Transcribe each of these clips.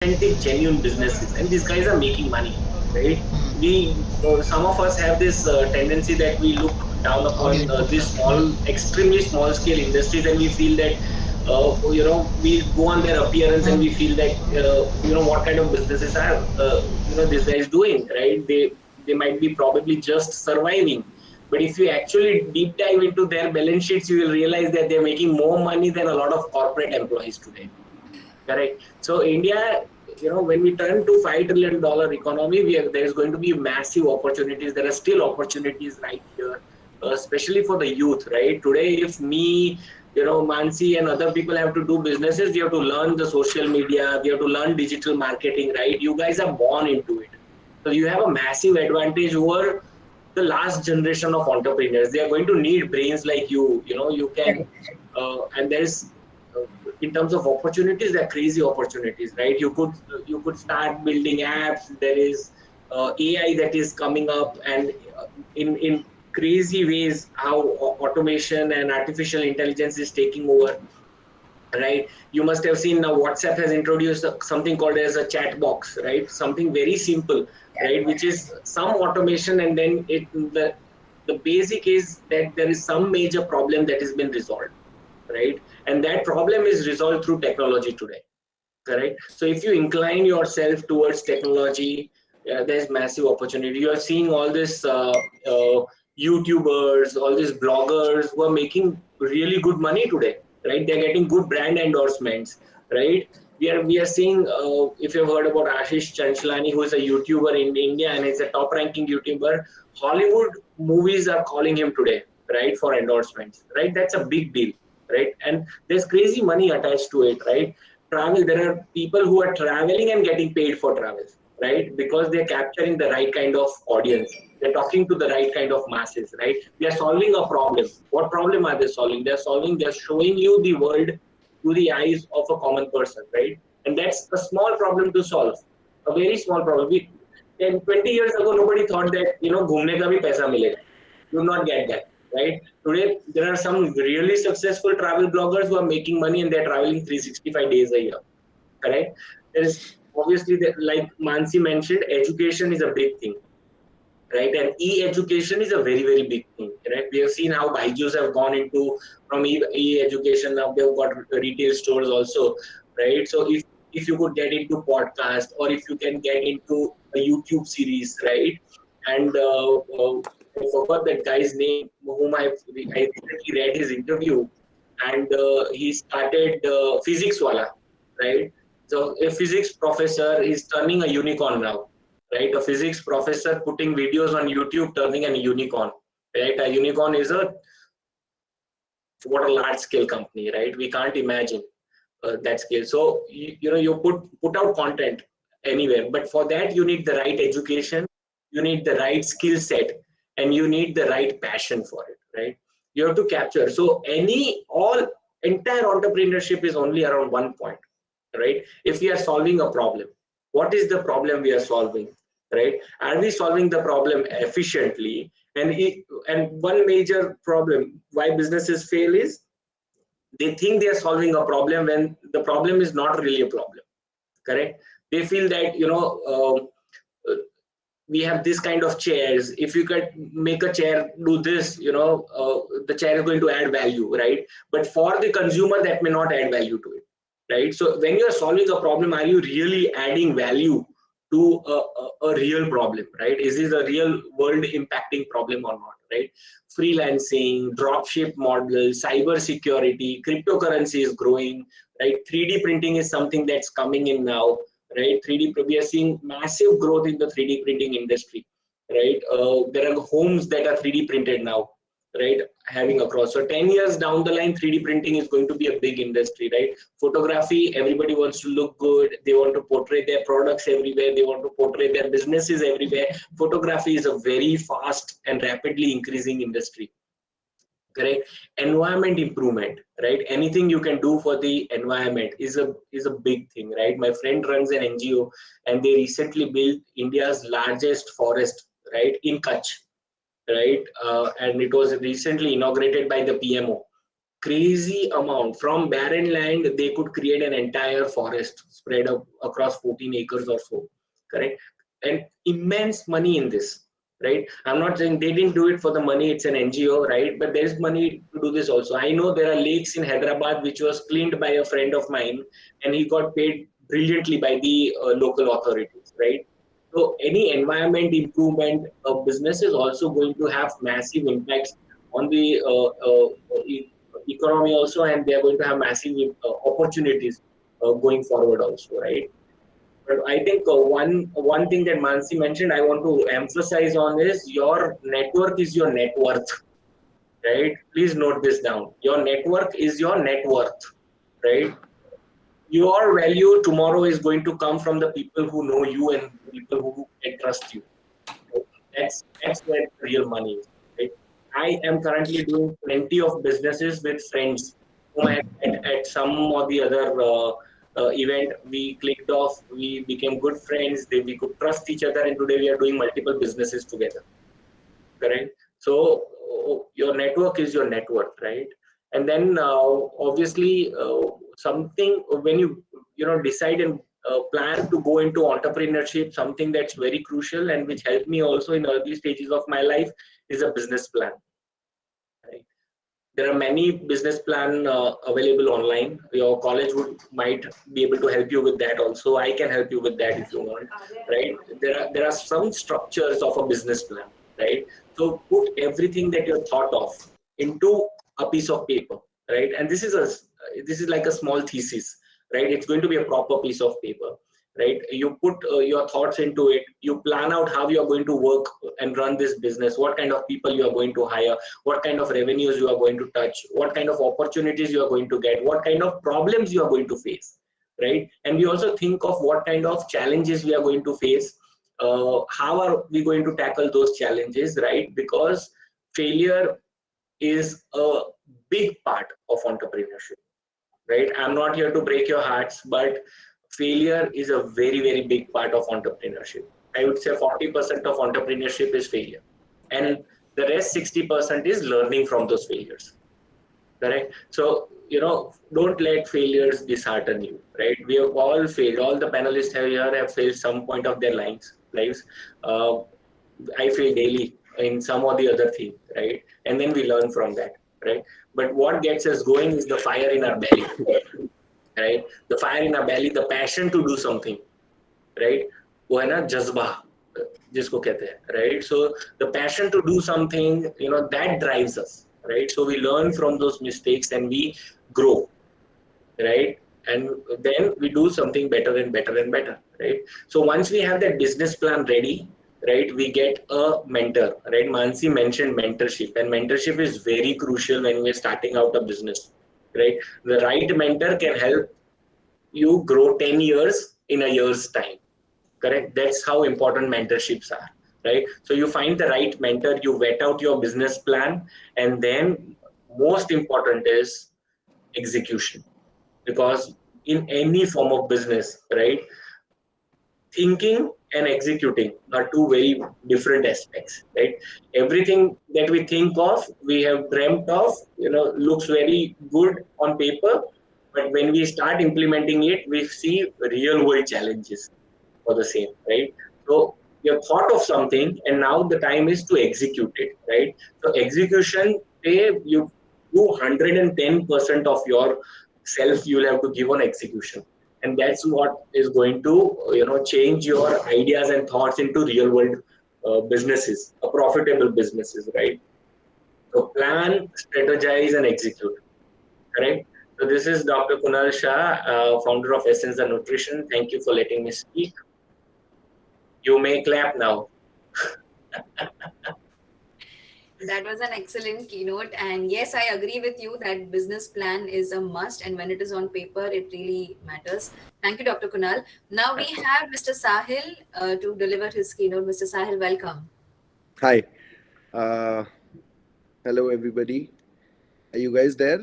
authentic, genuine businesses, and these guys are making money, right? We some of us have this tendency that we look down Audio upon input. these small, extremely small scale industries, and we feel that we go on their appearance and we feel that what kind of businesses are this guy is doing, right? They might be probably just surviving, but if you actually deep dive into their balance sheets, you will realize that they're making more money than a lot of corporate employees today. Correct. So India, when we turn to $5 trillion economy, there's going to be massive opportunities. There are still opportunities right here, especially for the youth. Right today, if me, Mansi and other people have to do businesses, we have to learn the social media. We have to learn digital marketing. Right, you guys are born into it, so you have a massive advantage over the last generation of entrepreneurs. They are going to need brains like you. You can, and there's in terms of opportunities, there are crazy opportunities, right? You could start building apps. There is AI that is coming up, and in crazy ways, how automation and artificial intelligence is taking over, right? You must have seen now WhatsApp has introduced something called as a chat box, right? Something very simple, right? Which is some automation, and then the basic is that there is some major problem that has been resolved, right? And that problem is resolved through technology today, correct? So if you incline yourself towards technology, there's massive opportunity. You are seeing all this YouTubers, all these bloggers who are making really good money today, right? They're getting good brand endorsements, right? We are seeing, if you've heard about Ashish Chanchlani, who is a YouTuber in India and is a top ranking YouTuber, Hollywood movies are calling him today, right, for endorsements, right? That's a big deal, right? And there's crazy money attached to it, right? Travel, there are people who are traveling and getting paid for travel, right? Because they're capturing the right kind of audience. They're talking to the right kind of masses, right? We are solving a problem. What problem are they solving? They're showing you the world through the eyes of a common person, right? And that's a small problem to solve, a very small problem. 10, 20 years ago, nobody thought that, घूमने का भी पैसा मिलेगा. You will not get that, right? Today, there are some really successful travel bloggers who are making money and they're traveling 365 days a year, correct? There is obviously, like Mansi mentioned, education is a big thing, right? And e-education is a very, very big thing, right? We have seen how Byju's have gone into from e-education. Now they've got retail stores also, right? So if you could get into podcast, or if you can get into a YouTube series, right? And I forgot that guy's name, whom I recently read his interview, and he started Physics Wala, right? So a physics professor is turning a unicorn now, right? A physics professor putting videos on YouTube, turning a unicorn, right? A unicorn is what a large scale company, right? We can't imagine that scale. So you put out content anywhere, but for that you need the right education, you need the right skill set, and you need the right passion for it, right? You have to capture. So all entire entrepreneurship is only around one point, right? If we are solving a problem, what is the problem we are solving, right? Are we solving the problem efficiently? And one major problem why businesses fail is they think they are solving a problem when the problem is not really a problem, correct? They feel that we have this kind of chairs. If you could make a chair do this, the chair is going to add value, right? But for the consumer, that may not add value to it, right? So when you are solving a problem, are you really adding value to a real problem, right? Is this a real world impacting problem or not, right? Freelancing, dropship model, cyber security, cryptocurrency is growing, right? 3D printing is something that's coming in now, right? 3D, we are seeing massive growth in the 3D printing industry, right? There are homes that are 3D printed now, right? Having across. So 10 years down the line, 3D printing is going to be a big industry, right? Photography, everybody wants to look good. They want to portray their products everywhere. They want to portray their businesses everywhere. Photography is a very fast and rapidly increasing industry, correct? Environment improvement, right? Anything you can do for the environment is a big thing, right? My friend runs an NGO, and they recently built India's largest forest, right, in Kutch, right? And it was recently inaugurated by the PMO, crazy amount. From barren land, they could create an entire forest spread up across 14 acres or so, correct? And immense money in this, right? I'm not saying they didn't do it for the money, it's an NGO, right? But there's money to do this also. I know there are lakes in Hyderabad which was cleaned by a friend of mine, and he got paid brilliantly by the local authorities, right? So any environment improvement of business is also going to have massive impacts on the economy also, and they are going to have massive opportunities going forward also, right? But I think one thing that Mansi mentioned, I want to emphasize on is your network is your net worth, right? Please note this down. Your network is your net worth, right? Your value tomorrow is going to come from the people who know you and people who can trust you. Right? That's where the real money is. Right? I am currently doing plenty of businesses with friends whom I met at some or the other event. We clicked off, we became good friends, we could trust each other, and today we are doing multiple businesses together. Correct? So your network is your net worth, right? And then obviously something when you decide and plan to go into entrepreneurship, something that's very crucial and which helped me also in early stages of my life is a business plan. Right? There are many business plan available online. Your college might be able to help you with that also. I can help you with that if you want, right? There are some structures of a business plan, right? So put everything that you're thought of into a piece of paper, right? And this is like a small thesis, right? It's going to be a proper piece of paper, right? You put your thoughts into it. You plan out how you are going to work and run this business, what kind of people you are going to hire, what kind of revenues you are going to touch, what kind of opportunities you are going to get, what kind of problems you are going to face, right? And we also think of what kind of challenges we are going to face, how are we going to tackle those challenges, right? Because failure is a big part of entrepreneurship, right? I'm not here to break your hearts, but failure is a very, very big part of entrepreneurship. I would say 40% of entrepreneurship is failure, and the rest 60% is learning from those failures. Correct? So, don't let failures dishearten you, right? We have all failed. All the panelists here have failed some point of their lives. I fail daily in some or the other thing, right? And then we learn from that, right? But what gets us going is the fire in our belly, right? The fire in our belly, the passion to do something, right? वो है ना जज्बा जिसको कहते हैं, right? So the passion to do something, that drives us, right? So we learn from those mistakes and we grow, right? And then we do something better and better and better, right? So once we have that business plan ready, right, we get a mentor, right? Mansi mentioned mentorship, and mentorship is very crucial when we're starting out a business, right? The right mentor can help you grow 10 years in a year's time. Correct? That's how important mentorships are, right? So you find the right mentor, you vet out your business plan, and then most important is execution. Because in any form of business, right, thinking and executing are two very different aspects, right? Everything that we think of, we have dreamt of, looks very good on paper, but when we start implementing it, we see real world challenges for the same, right? So you have thought of something, and now the time is to execute it, right? So execution, you do 110% of your self you'll have to give on execution, and that's what is going to change your ideas and thoughts into real world businesses, profitable businesses, right? So plan, strategize, and execute. Correct. So this is Dr. Kunal Shah, founder of Essence and Nutrition. Thank you for letting me speak. You may clap now. That was an excellent keynote. And yes, I agree with you that business plan is a must. And when it is on paper, it really matters. Thank you, Dr. Kunal. Now we have Mr. Sahil to deliver his keynote. Mr. Sahil, welcome. Hi. Hello, everybody. Are you guys there?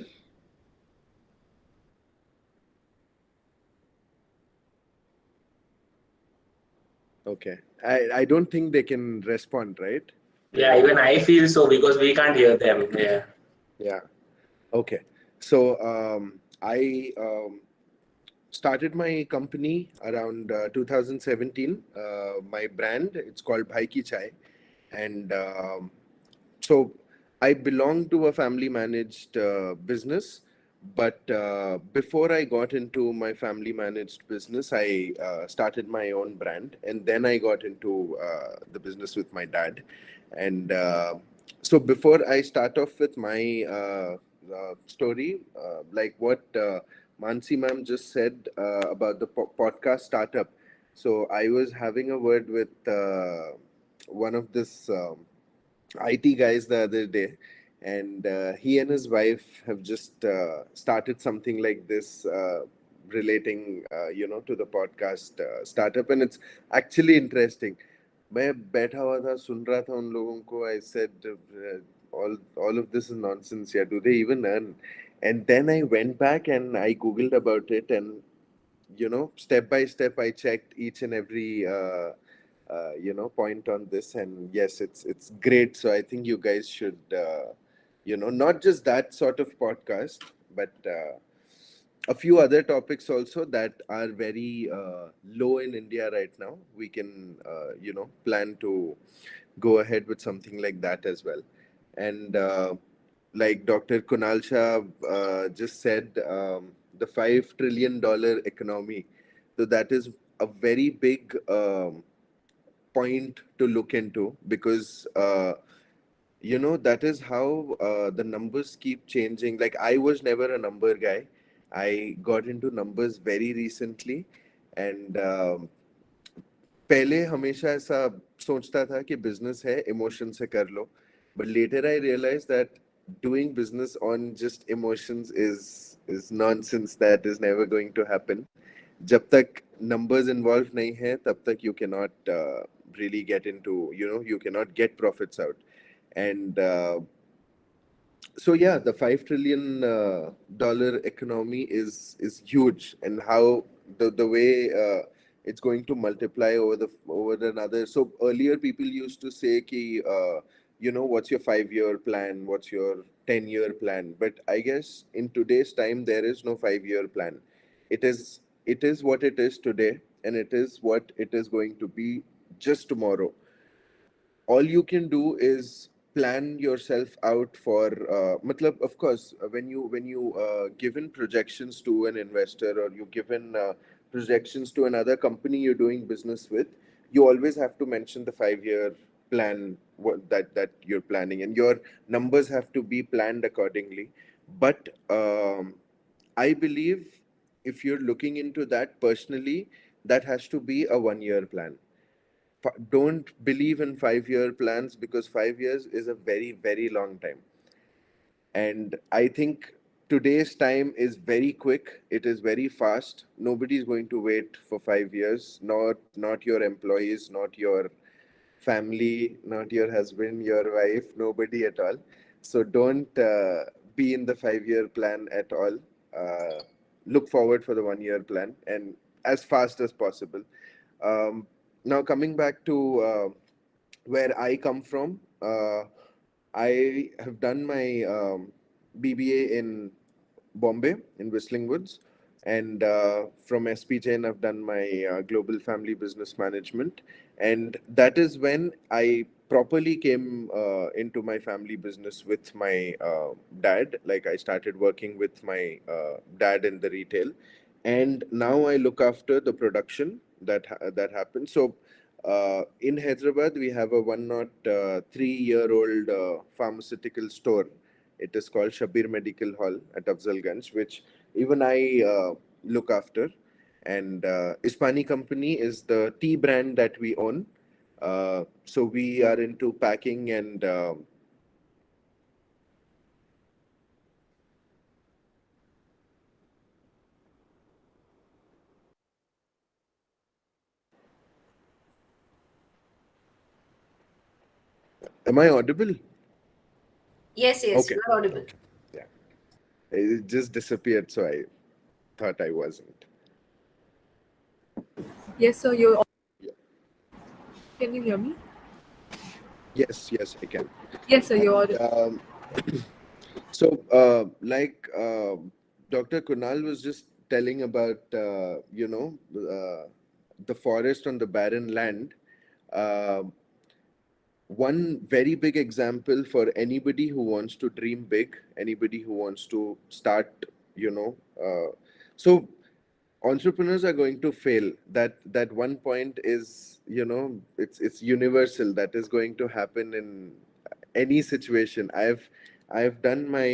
Okay. I don't think they can respond, right? Yeah, even I feel so because we can't hear them. Yeah. Yeah. Okay. So I started my company around 2017. My brand, it's called Bhai Ki Chai, and so I belong to a family managed business. But before I got into my family managed business, I started my own brand, and then I got into the business with my dad. And so before I start off with my story, like what Mansi ma'am just said about the podcast startup. So I was having a word with one of this IT guys the other day, and he and his wife have just started something like this, relating, to the podcast startup, and it's actually interesting. मैं बैठा हुआ था सुन रहा था उन लोगों को. I said, all of this is nonsense. Yeah, do they even earn? And then I went back and I googled about it, and step by step I checked each and every point on this, and yes, it's great. So I think you guys should not just that sort of podcast, but a few other topics also that are very low in India right now. We can plan to go ahead with something like that as well. And like Dr. Kunal Shah just said, the $5 trillion economy. So that is a very big point to look into, because that is how the numbers keep changing. Like, I was never a number guy. I got into numbers very recently, and पहले हमेशा ऐसा सोचता था कि business है emotion से कर लो, but later I realized that doing business on just emotions is nonsense. That is never going to happen. जब तक numbers involved नहीं है, तब तक you cannot really get into, you cannot get profits out. And so yeah, the $5 trillion economy is huge, and how the way it's going to multiply over another. So earlier people used to say ki, what's your 5-year plan, what's your 10-year plan, but I guess in today's time there is no 5-year plan. It is what it is today, and it is what it is going to be just tomorrow. All you can do is plan yourself out for matlab, of course, when you given projections to an investor, or you given projections to another company you're doing business with, you always have to mention the 5-year plan, that you're planning, and your numbers have to be planned accordingly. But I believe, if you're looking into that personally, that has to be a 1-year plan. Don't believe in 5-year plans, because 5 years is a very, very long time. And I think today's time is very quick. It is very fast. Nobody's going to wait for 5 years. Not your employees, not your family, not your husband, your wife, nobody at all. So don't be in the 5-year plan at all. Look forward for the 1-year plan, and as fast as possible. Um, Now, coming back to where I come from, I have done my BBA in Bombay, in Whistling Woods, and from SP Jain I've done my Global Family Business Management, and that is when I properly came into my family business with my dad. Like, I started working with my dad in the retail, and now I look after the production that happens. So in Hyderabad, we have a 103-year-old pharmaceutical store. It is called Shabir Medical Hall at Afzalganj, which even I look after. And Ispani Company is the tea brand that we own. So we are into packing and am I audible? Yes, Okay. you are audible. Yeah. It just disappeared, so I thought I wasn't. Yes, sir. You Yeah. can you hear me? Yes, I can. Yes, sir. You're And, audible. So, Dr. Kunal was just telling about, the forest on the barren land. Uh, One very big example for anybody who wants to dream big, anybody who wants to start, so entrepreneurs are going to fail. That one point is, it's universal. That is going to happen in any situation. I've done my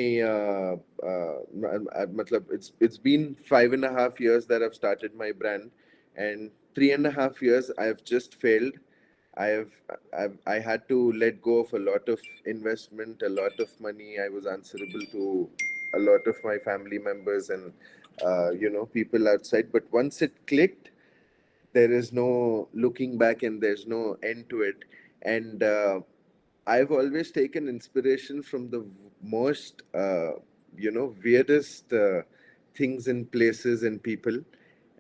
matlab, it's been 5.5 years that I've started my brand, and 3.5 years I've just failed. I've, I had to let go of a lot of investment, a lot of money. I was answerable to a lot of my family members and people outside. But once it clicked, there is no looking back and there's no end to it. And I've always taken inspiration from the most weirdest things in places and people.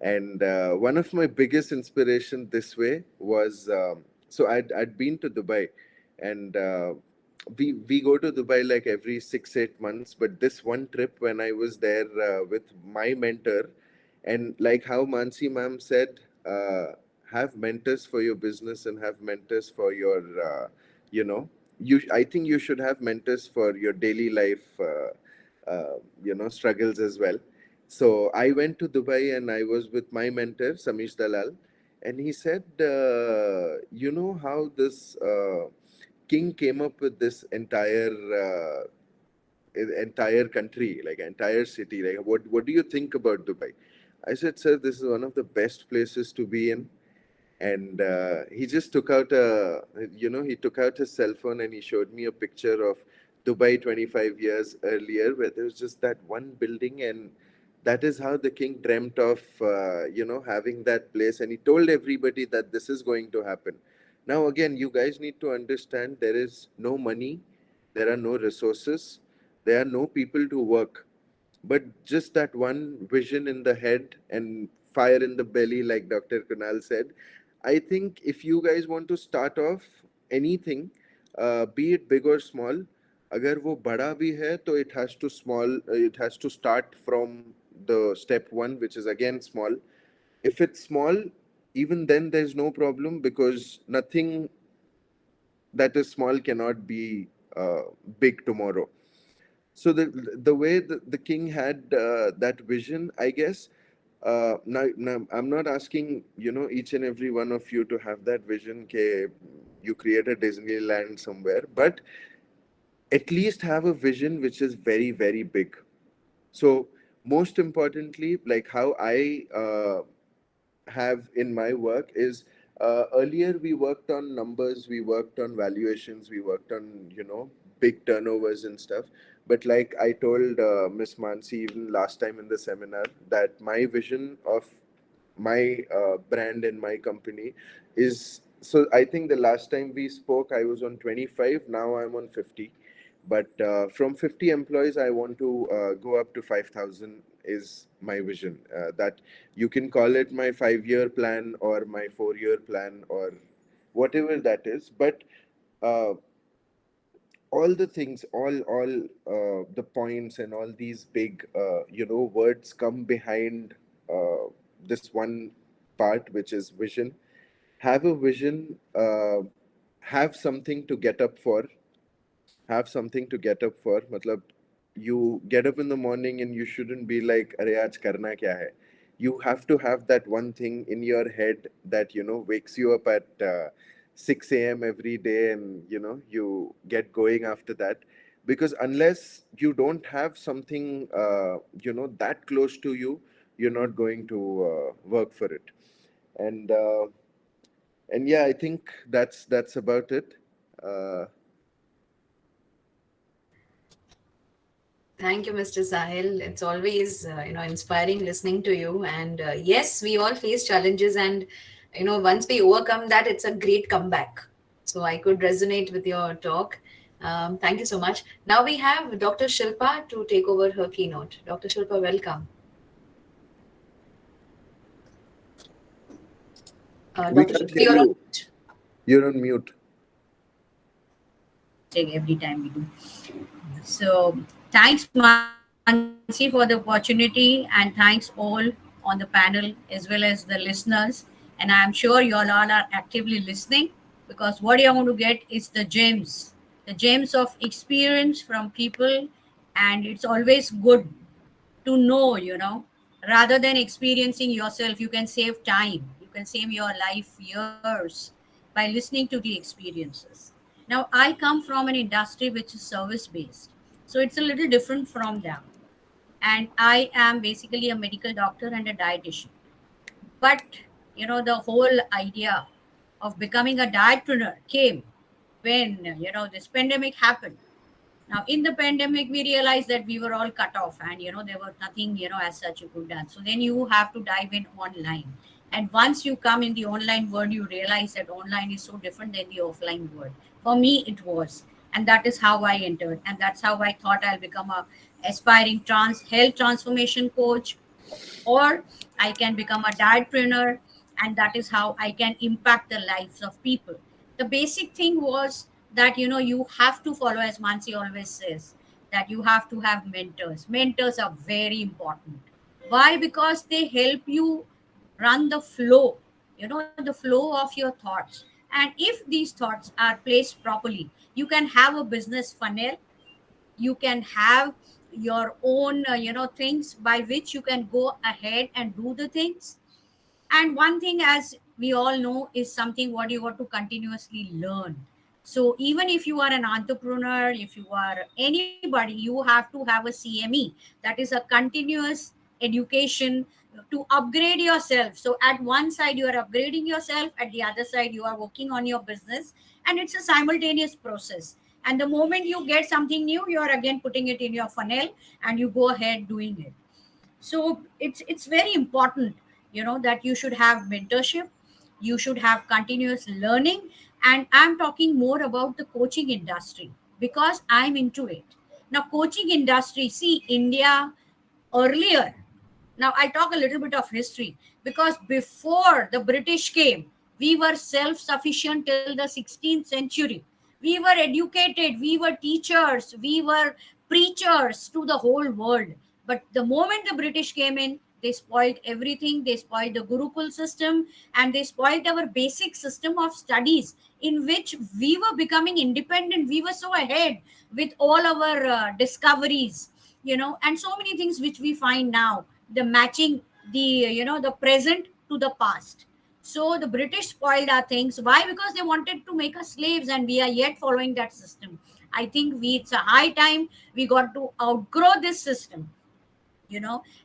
And one of my biggest inspiration this way was, so I'd been to Dubai, and we go to Dubai like every 6-8 months. But this one trip when I was there with my mentor, and like how Mansi ma'am said, have mentors for your business and have mentors for your, you know, I think you should have mentors for your daily life, struggles as well. So I went to Dubai and I was with my mentor, Samish Dalal, and he said, you know how this king came up with this entire country, like entire city. Like, what do you think about Dubai? I said, sir, this is one of the best places to be in. And he just took out he took out his cell phone and he showed me a picture of Dubai 25 years earlier, where there was just that one building, and that is how the king dreamt of, having that place. And he told everybody that this is going to happen. Now, again, you guys need to understand there is no money, there are no resources, there are no people to work, but just that one vision in the head and fire in the belly, like Dr. Kunal said. I think if you guys want to start off anything, be it big or small, agar wo bada bhi hai, to it has to start from the step one, which is again small. If it's small, even then there's no problem, because nothing that is small cannot be big tomorrow. So the way the king had that vision, I guess, now I'm not asking each and every one of you to have that vision ke you create a Disneyland somewhere, but at least have a vision which is very, very big. So most importantly, like how I have in my work is, earlier we worked on numbers, we worked on valuations, we worked on big turnovers and stuff. But like I told Miss Mansi even last time in the seminar, that my vision of my brand and my company is, so I think the last time we spoke I was on 25, now I'm on 50. But from 50 employees I want to go up to 5,000 is my vision. That you can call it my 5-year plan or my 4-year plan or whatever that is. But uh, all the things, all the points and all these big words come behind this one part, which is vision. Have a vision, have something to get up for. Have something to get up for. Matlab, you get up in the morning and you shouldn't be like, "Arey, aaj karna kya hai?" You have to have that one thing in your head that wakes you up at 6 a.m. every day, and you get going after that. Because unless you don't have something that close to you, you're not going to work for it. And yeah, I think that's about it. Thank you, Mr. Sahil. It's always inspiring listening to you. And yes, we all face challenges, and once we overcome that, it's a great comeback. So I could resonate with your talk. Thank you so much. Now we have Dr. Shilpa to take over her keynote. Dr. Shilpa, welcome. We Dr. can't Shilpa, hear you're on you. mute. You're on mute. Every time we do. So Thanks, Mansi, for the opportunity, and thanks all on the panel as well as the listeners. And I'm sure you all are actively listening, because what you're going to get is the gems of experience from people. And it's always good to know, rather than experiencing yourself, you can save time, you can save your life years by listening to the experiences. Now, I come from an industry which is service based, so it's a little different from them. And I am basically a medical doctor and a dietitian. But, the whole idea of becoming a dietpreneur came when, this pandemic happened. Now, in the pandemic, we realized that we were all cut off, and there was nothing as such you could done. So then you have to dive in online. And once you come in the online world, you realize that online is so different than the offline world. For me, it was, and that is how I entered, and that's how I thought I'll become a aspiring health transformation coach, or I can become a dietpreneur, and that is how I can impact the lives of people. The basic thing was that you have to follow, as Mansi always says, that you have to have mentors. Mentors are very important. Why? Because they help you run the flow, the flow of your thoughts. And if these thoughts are placed properly, you can have a business funnel, you can have your own things by which you can go ahead and do the things. And one thing, as we all know, is something what you got to continuously learn. So even if you are an entrepreneur, if you are anybody, you have to have a CME, that is a continuous education, to upgrade yourself. So at one side you are upgrading yourself, at the other side you are working on your business, and it's a simultaneous process. And the moment you get something new, you are again putting it in your funnel and you go ahead doing it. So it's very important, that you should have mentorship, you should have continuous learning. And I'm talking more about the coaching industry because I'm into it. Now, coaching industry, see, India earlier, now I talk a little bit of history, because before the British came, we were self sufficient till the 16th century. We were educated, we were teachers, we were preachers to the whole world. But the moment the British came in, they spoiled everything. They spoiled the Gurukul system, and they spoiled our basic system of studies in which we were becoming independent. We were so ahead with all our discoveries, and so many things which we find now, the matching the, the present to the past. So the British spoiled our things. Why? Because they wanted to make us slaves, and we are yet following that system. I think it's a high time we got to outgrow this system,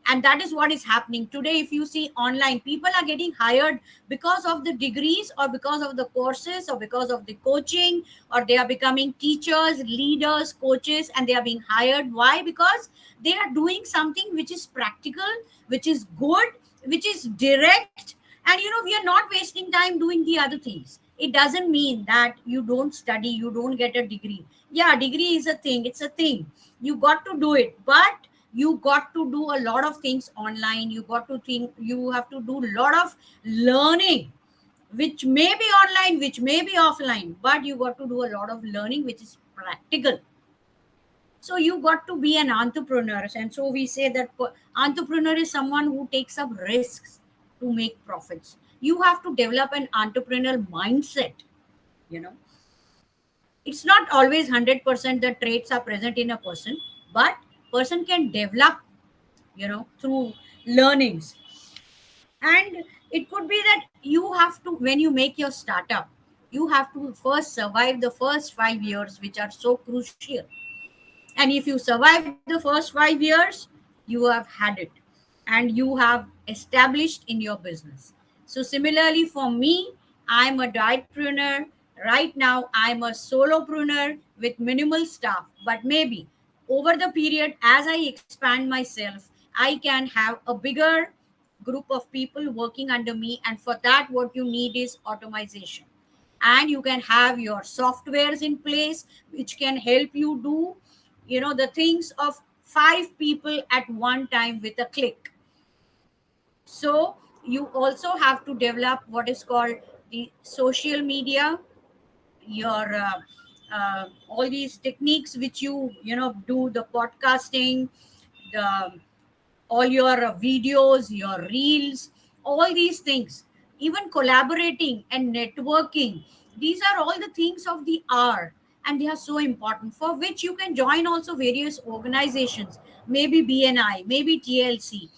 and that is what is happening today. If you see online, people are getting hired because of the degrees, or because of the courses, or because of the coaching, or they are becoming teachers, leaders, coaches, and they are being hired. Why? Because they are doing something which is practical, which is good, which is direct. And we are not wasting time doing the other things. It doesn't mean that you don't study, you don't get a degree. Yeah, degree is a thing, it's a thing, you got to do it. But you got to do a lot of things online. You got to think, you have to do a lot of learning, which may be online, which may be offline, but you got to do a lot of learning which is practical. So you got to be an entrepreneur. And so we say that entrepreneur is someone who takes up risks to make profits. You have to develop an entrepreneurial mindset. It's not always 100% the traits are present in a person, but person can develop, through learnings. And it could be that you have to, when you make your startup, you have to first survive the first 5 years, which are so crucial. And if you survive the first 5 years, you have had it, and you have established in your business. So similarly for me, I'm a dietpreneur. Right now, I'm a solopreneur with minimal staff, but maybe over the period, as I expand myself, I can have a bigger group of people working under me. And for that, what you need is automation. And you can have your softwares in place, which can help you do, the things of 5 people at one time with a click. So you also have to develop what is called the social media, your all these techniques which you do, the podcasting, the all your videos, your reels, all these things, even collaborating and networking. These are all the things of the hour, and they are so important, for which you can join also various organizations, maybe BNI, maybe TLC.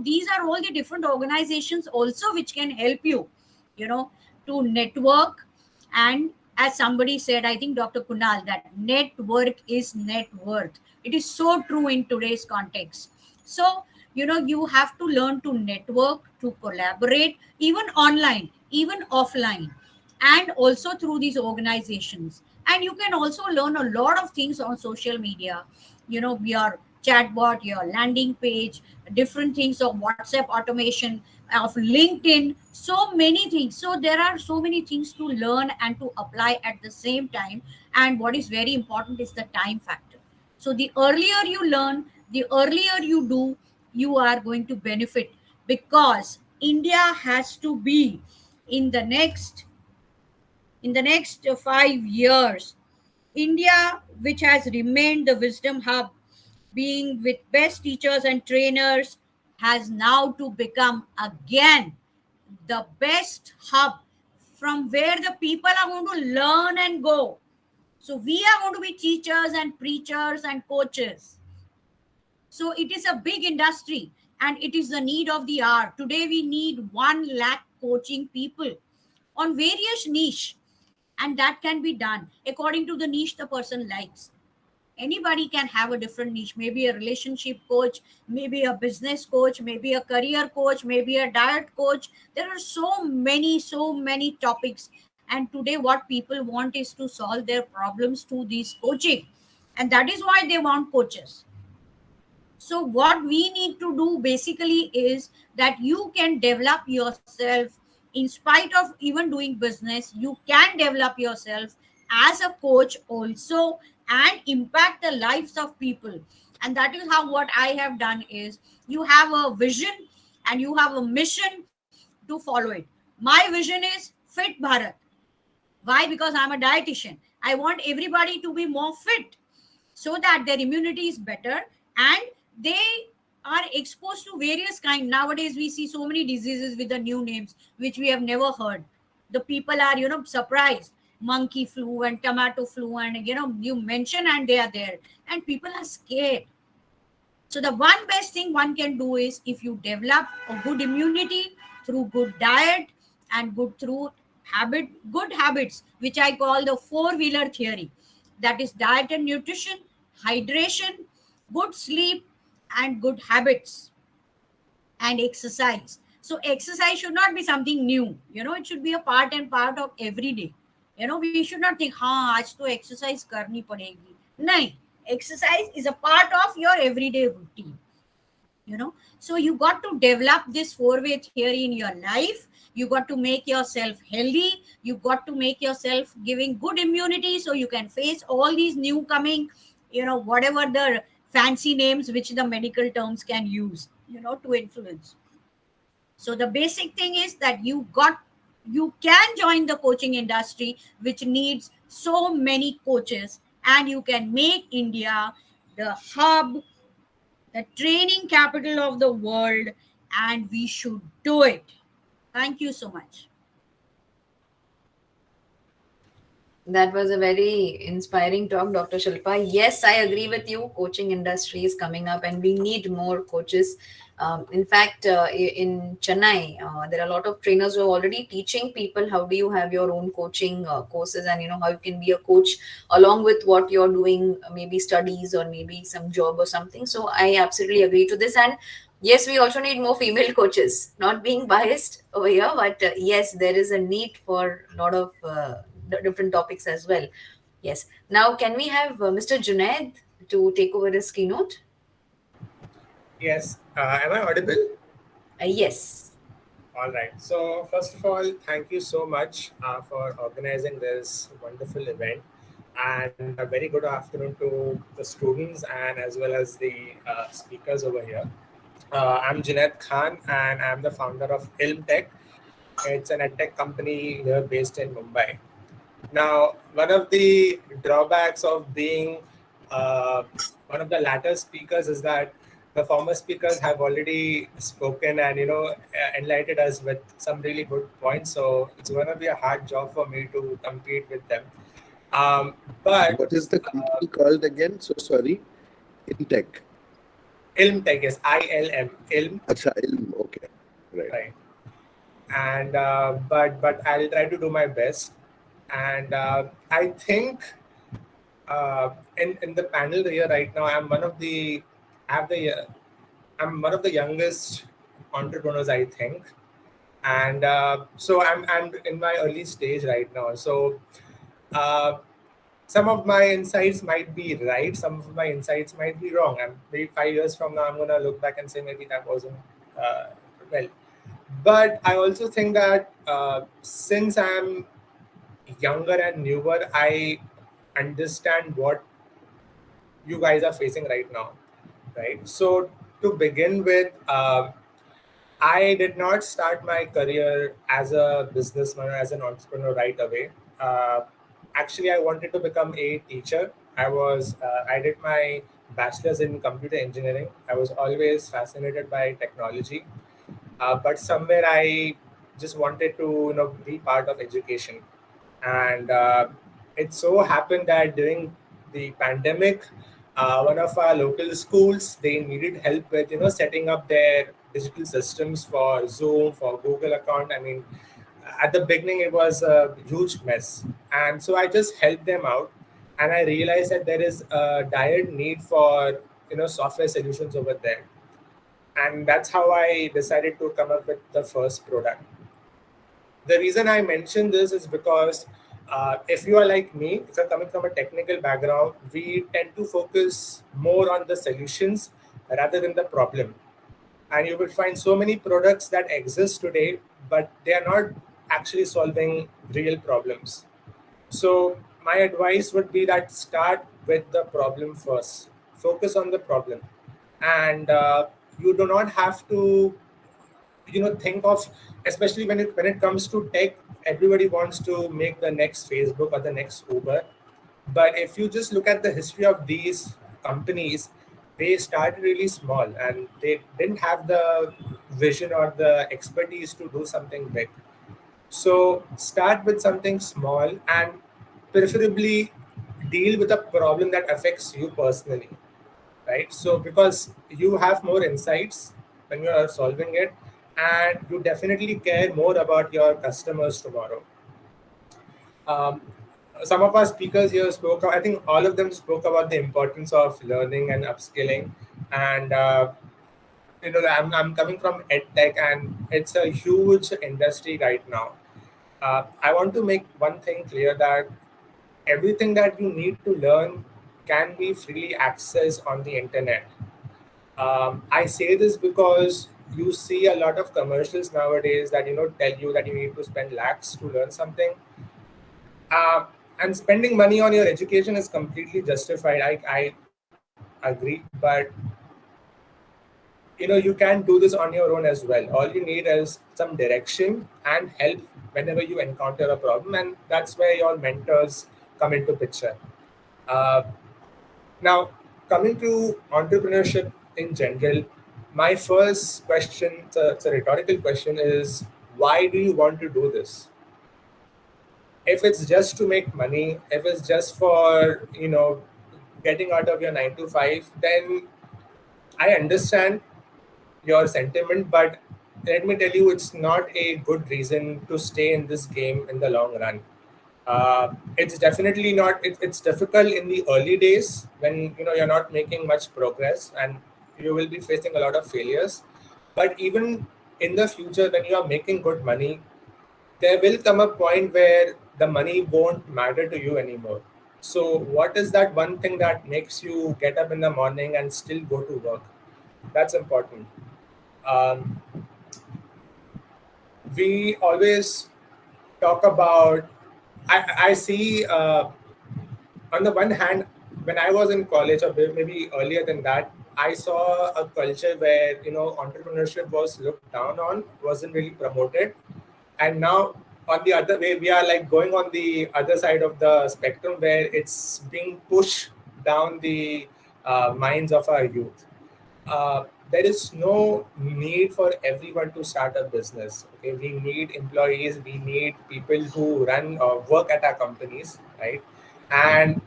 These are all the different organizations also which can help you, you know, to network. And as somebody said, I think Dr. Kunal, that network is net worth. It is so true in today's context. So, you have to learn to network, to collaborate, even online, even offline, and also through these organizations. And you can also learn a lot of things on social media, your chatbot, your landing page, different things of WhatsApp automation, of LinkedIn, so many things. So there are so many things to learn and to apply at the same time. And what is very important is the time factor. So the earlier you learn, the earlier you do, you are going to benefit, because India has to be in the next 5 years, India, which has remained the wisdom hub, being with best teachers and trainers, has now to become again the best hub from where the people are going to learn and go. So we are going to be teachers and preachers and coaches. So it is a big industry, and it is the need of the hour. Today we need 1 lakh coaching people on various niche, and that can be done according to the niche the person likes. Anybody can have a different niche, maybe a relationship coach, maybe a business coach, maybe a career coach, maybe a diet coach. There are so many topics, and today what people want is to solve their problems through these coaching, and that is why they want coaches. So what we need to do basically is that you can develop yourself in spite of even doing business. You can develop yourself as a coach also, and impact the lives of people. And that is how what I have done is, you have a vision and you have a mission to follow it. My vision is Fit Bharat. Why? Because I'm a dietitian. I want everybody to be more fit, so that their immunity is better, and they are exposed to various kind. Nowadays we see so many diseases with the new names which we have never heard. The people are surprised. Monkey flu and tomato flu, and you mention and they are there, and people are scared. So the one best thing one can do is, if you develop a good immunity through good diet and good habits, which I call the 4-wheeler theory. That is diet and nutrition, hydration, good sleep, and good habits, and exercise. So exercise should not be something new. It should be a part and part of every day. We should not think, आज तो exercise करनी पड़ेगी. नहीं, exercise is a part of your everyday routine. So you got to develop this 4-way theory in your life. You got to make yourself healthy. You got to make yourself giving good immunity, so you can face all these new coming, whatever the fancy names which the medical terms can use, to influence. So the basic thing is that you can join the coaching industry, which needs so many coaches, and you can make India the hub, the training capital of the world, and we should do it. Thank you so much. That was a very inspiring talk, Dr. Shilpa. Yes, I agree with you. Coaching industry is coming up and we need more coaches. In fact, in Chennai, there are a lot of trainers who are already teaching people how do you have your own coaching courses, and how you can be a coach along with what you're doing, maybe studies or maybe some job or something. So I absolutely agree to this. And yes, we also need more female coaches, not being biased over here, but yes, there is a need for a lot of different topics as well. Yes. Now, can we have Mr. Junaid to take over this keynote? Yes. Am I audible? Yes. All right. So first of all, thank you so much for organizing this wonderful event, and a very good afternoon to the students and as well as the speakers over here. I'm Junaid Khan, and I'm the founder of Ilm Tech. It's an edtech company here based in Mumbai. Now, one of the drawbacks of being one of the latter speakers is that the former speakers have already spoken and enlightened us with some really good points. So it's going to be a hard job for me to compete with them. But What is the company called again? So sorry. Intech. Ilm Tech is ILM. Ilm. Acha, Ilm. Okay. Right. And but I'll try to do my best. And I think in the panel here right now, I'm one of the I'm one of the youngest entrepreneurs, I think, and so I'm in my early stage right now. So uh, some of my insights might be right, some of my insights might be wrong. And maybe 5 years from now, I'm gonna look back and say maybe that wasn't well. But I also think that since I'm younger and newer, I understand what you guys are facing right now, right? So to begin with, I did not start my career as a businessman or as an entrepreneur right away. Uh, Actually, I wanted to become a teacher. I did my bachelor's in computer engineering. I was always fascinated by technology, but somewhere I just wanted to be part of education. And it so happened that during the pandemic, one of our local schools, they needed help with setting up their digital systems for Zoom, for Google account. I mean, at the beginning it was a huge mess, and so I just helped them out. And I realized that there is a dire need for software solutions over there. And that's how I decided to come up with the first product. The reason I mention this is because if you are like me, if you're coming from a technical background, we tend to focus more on the solutions rather than the problem. And you will find so many products that exist today, but they are not actually solving real problems. So my advice would be that start with the problem first. Focus on the problem, and you do not have to think of, especially when it comes to tech, everybody wants to make the next Facebook or the next Uber. But if you just look at the history of these companies, they started really small and they didn't have the vision or the expertise to do something big. So start with something small and preferably deal with a problem that affects you personally, right? So because you have more insights when you are solving it, and you definitely care more about your customers tomorrow. Um, some of our speakers here spoke, I think all of them spoke about the importance of learning and upskilling. And I'm coming from edtech, and it's a huge industry right now. I want to make one thing clear, that everything that you need to learn can be freely accessed on the internet. I say this because you see a lot of commercials nowadays that tell you that you need to spend lakhs to learn something. And spending money on your education is completely justified. I agree, but you can do this on your own as well. All you need is some direction and help whenever you encounter a problem, and that's where your mentors come into picture. Uh, Now, coming to entrepreneurship in general, my first question, it's a rhetorical question, is why do you want to do this? If it's just to make money, if it's just for, getting out of your 9 to 5, then I understand your sentiment, but let me tell you, it's not a good reason to stay in this game in the long run. It's definitely not. It's difficult in the early days when you're not making much progress, and you will be facing a lot of failures. But even in the future, when you are making good money, there will come a point where the money won't matter to you anymore. So, what is that one thing that makes you get up in the morning and still go to work? That's important. Um, we always talk about. I see. On the one hand, when I was in college, or maybe earlier than that, I saw a culture where entrepreneurship was looked down on, wasn't really promoted, and now on the other way, we are like going on the other side of the spectrum where it's being pushed down the minds of our youth. There is no need for everyone to start a business. Okay, we need employees, we need people who run or work at our companies, right? And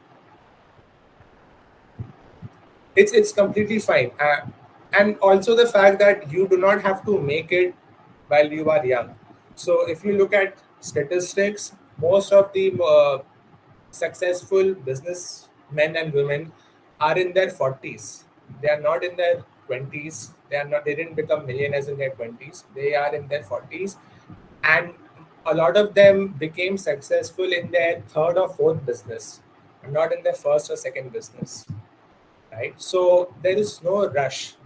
it's completely fine. And also the fact that you do not have to make it while you are young. So if you look at statistics, most of the successful businessmen and women are in their 40s. They are not in their 20s. They didn't become millionaires in their 20s. They are in their 40s. And a lot of them became successful in their third or fourth business, not in their first or second business. Right? So there is no rush.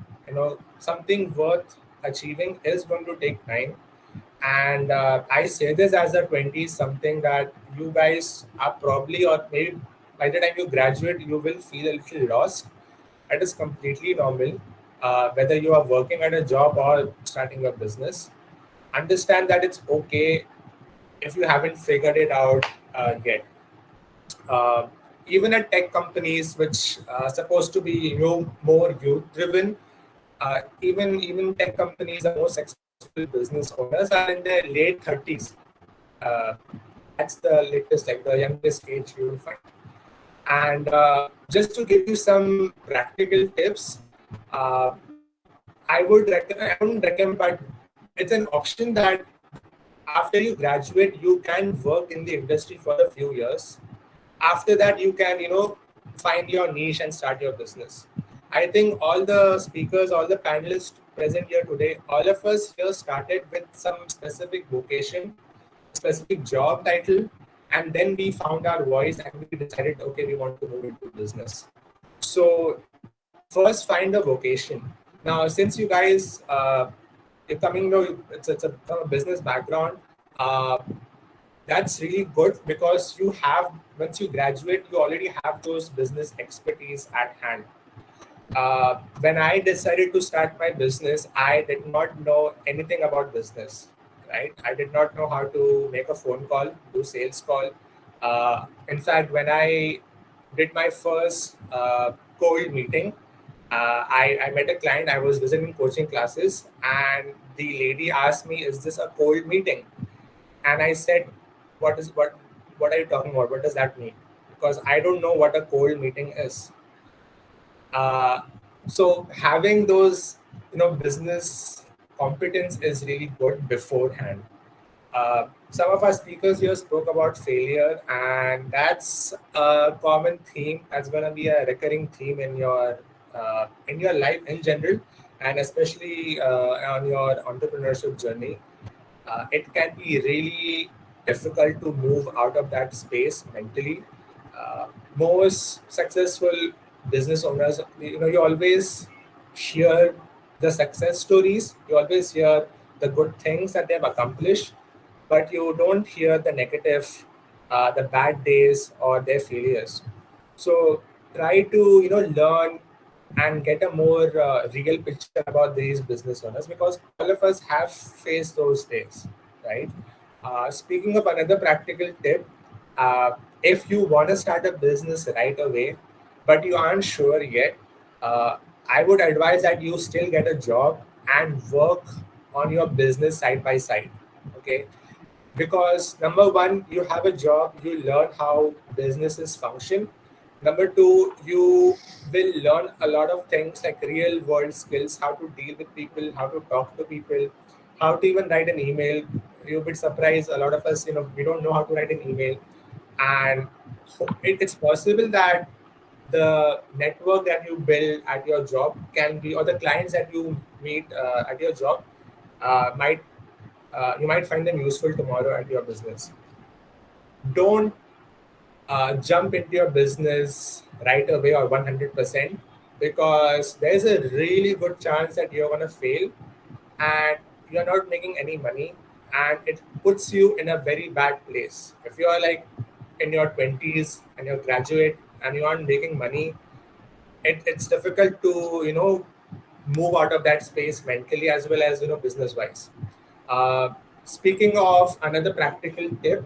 Something worth achieving is going to take time. And I say this as a 20 something that you guys are probably, or maybe by the time you graduate, you will feel a little lost. It is completely normal, whether you are working at a job or starting a business. Understand that it's okay if you haven't figured it out yet. Even at tech companies, which are supposed to be more youth driven, even tech companies, the most successful business owners are in their late 30s. That's the latest, like the youngest age you will find. And just to give you some practical tips, I wouldn't recommend, but it's an option that after you graduate, you can work in the industry for a few years. After that, you can, find your niche and start your business. I think all the speakers, all the panelists present here today, all of us here started with some specific vocation, specific job title, and then we found our voice and we decided, okay, we want to move into business. So first find a vocation. Now, since you guys, you're coming, it's from a business background, that's really good because once you graduate, you already have those business expertise at hand. When I decided to start my business, I did not know anything about business, right? I did not know how to make a phone call, do sales call. In fact, when I did my first cold meeting, I met a client. I was visiting coaching classes, and the lady asked me, "Is this a cold meeting?" And I said, what are you talking about? What does that mean? Because I don't know what a cold meeting is. So having those, business competence is really good beforehand. Some of our speakers here spoke about failure, and that's a common theme. That's going to be a recurring theme in your life in general, and especially on your entrepreneurship journey. It can be really difficult to move out of that space mentally. Most successful business owners, you always hear the success stories, you always hear the good things that they've accomplished, but you don't hear the negative, the bad days or their failures. So try to learn and get a more real picture about these business owners, because all of us have faced those days, right? Speaking of another practical tip, if you want to start a business right away, but you aren't sure yet, I would advise that you still get a job and work on your business side by side. Okay, because number one, you have a job, you learn how businesses function. Number two, you will learn a lot of things like real world skills, how to deal with people, how to talk to people, how to even write an email. You'll be surprised, a lot of us, we don't know how to write an email. And it's possible that the network that you build at your job can be, or the clients that you meet at your job you might find them useful tomorrow at your business. Don't jump into your business right away or 100%, because there's a really good chance that you're going to fail and you're not making any money, and it puts you in a very bad place. If you're like in your 20s and you're graduate and you aren't making money, it's difficult to move out of that space mentally as well as business wise. Speaking of another practical tip,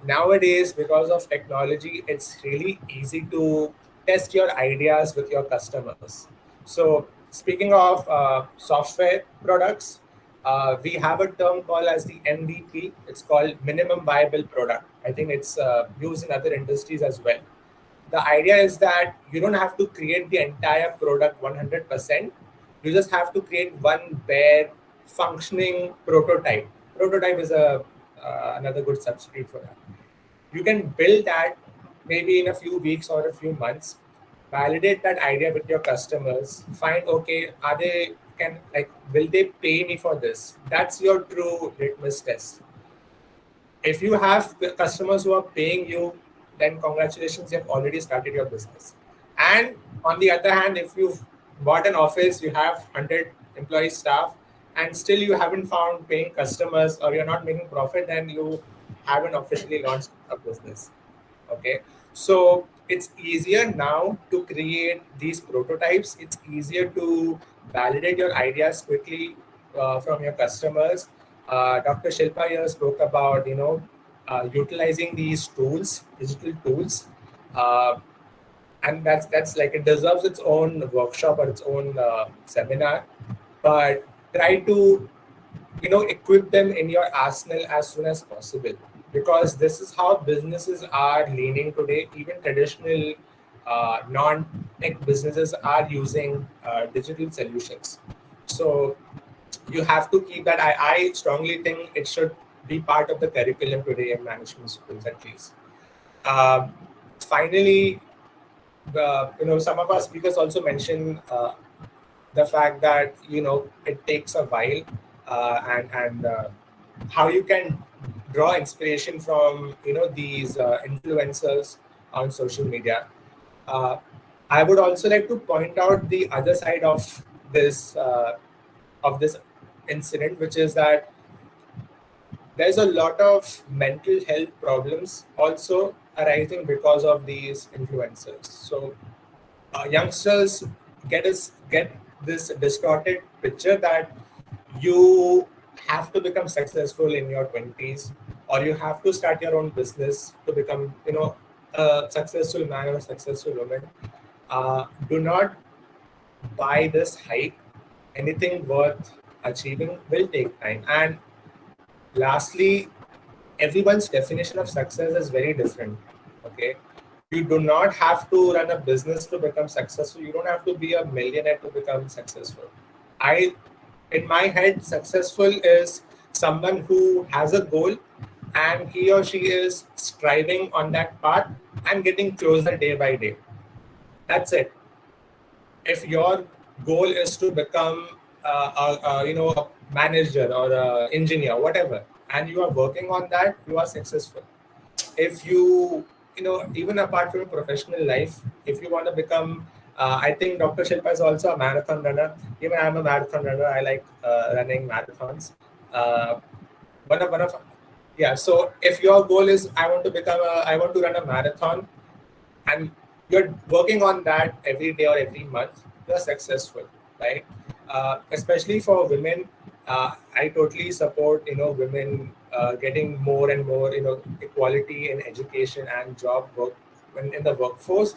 nowadays, because of technology, it's really easy to test your ideas with your customers. So, speaking of software products, we have a term called as the MVP. It's called minimum viable product. I think it's used in other industries as well. The idea is that you don't have to create the entire product 100%. You just have to create one bare functioning prototype. Prototype is a another good substitute for that. You can build that maybe in a few weeks or a few months, validate that idea with your customers, find, okay, are they, can, like, will they pay me for this? That's your true litmus test. If you have customers who are paying you, then congratulations, you have already started your business. And on the other hand, if you've bought an office, you have 100 employee staff, and still you haven't found paying customers or you're not making profit, then you haven't officially launched a business. Okay, so it's easier now to create these prototypes. It's easier to validate your ideas quickly from your customers. Dr. Shilpa here spoke about utilizing these tools, digital tools, uh, and that's like, it deserves its own workshop or its own seminar. But try to equip them in your arsenal as soon as possible, because this is how businesses are leaning today. Even traditional non-tech businesses are using digital solutions. So you have to keep that. I strongly think it should be part of the curriculum today in management schools at least. Finally, some of our speakers also mentioned the fact that it takes a while, and how you can draw inspiration from these influencers on social media. uh, I would also like to point out the other side this of this incident, which is that there's a lot of mental health problems also arising because of these influencers. So youngsters get this distorted picture that you have to become successful in your 20s, or you have to start your own business to become a successful man or a successful woman. Do not buy this hype. Anything worth achieving will take time. And lastly, everyone's definition of success is very different. Okay, you do not have to run a business to become successful. You don't have to be a millionaire to become successful. In my head, successful is someone who has a goal and he or she is striving on that path and getting closer day by day. That's it. If your goal is to become a manager or an engineer, whatever, and you are working on that, you are successful. If even apart from your professional life, if you want to become, I think Dr. Shilpa is also a marathon runner. Even I'm a marathon runner. I like running marathons. Uh, one of yeah. So if your goal is I want to run a marathon, and you're working on that every day or every month, you're successful, right? Especially for women, I totally support women getting more and more equality in education and job work when in the workforce.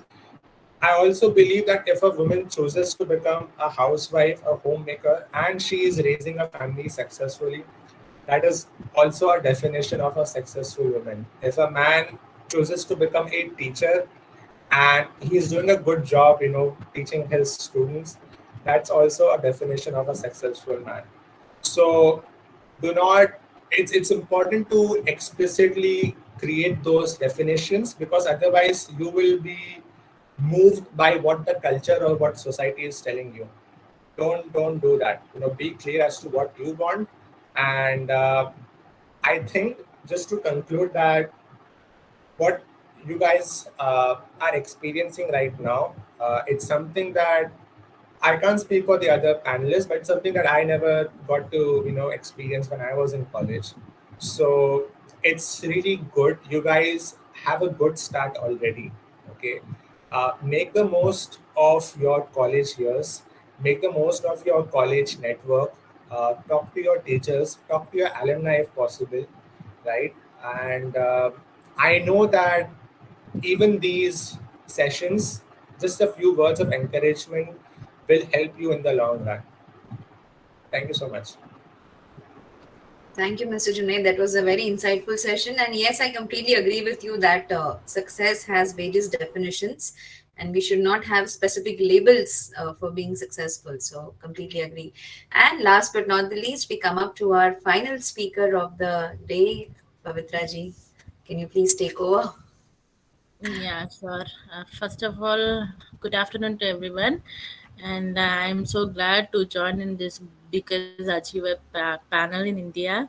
I also believe that if a woman chooses to become a housewife, a homemaker, and she is raising a family successfully, that is also a definition of a successful woman. If a man chooses to become a teacher and he's doing a good job, teaching his students, that's also a definition of a successful man. So do not, it's important to explicitly create those definitions, because otherwise you will be moved by what the culture or what society is telling you. Don't do that. Be clear as to what you want. And I think, just to conclude, that what you guys are experiencing right now, it's something that I can't speak for the other panelists, but it's something that I never got to experience when I was in college. So it's really good. You guys have a good start already. Okay, make the most of your college years. Make the most of your college network. talk to your teachers, talk to your alumni if possible, right? And I know that even these sessions, just a few words of encouragement will help you in the long run. Thank you so much. Thank you, Mr. Junaid. That was a very insightful session. And yes, I completely agree with you that success has various definitions and we should not have specific labels for being successful. So, completely agree. And last but not the least, we come up to our final speaker of the day, Pavitra ji. Can you please take over? Yeah, sure. First of all, good afternoon to everyone. And I'm so glad to join in this Because Achiever panel in India.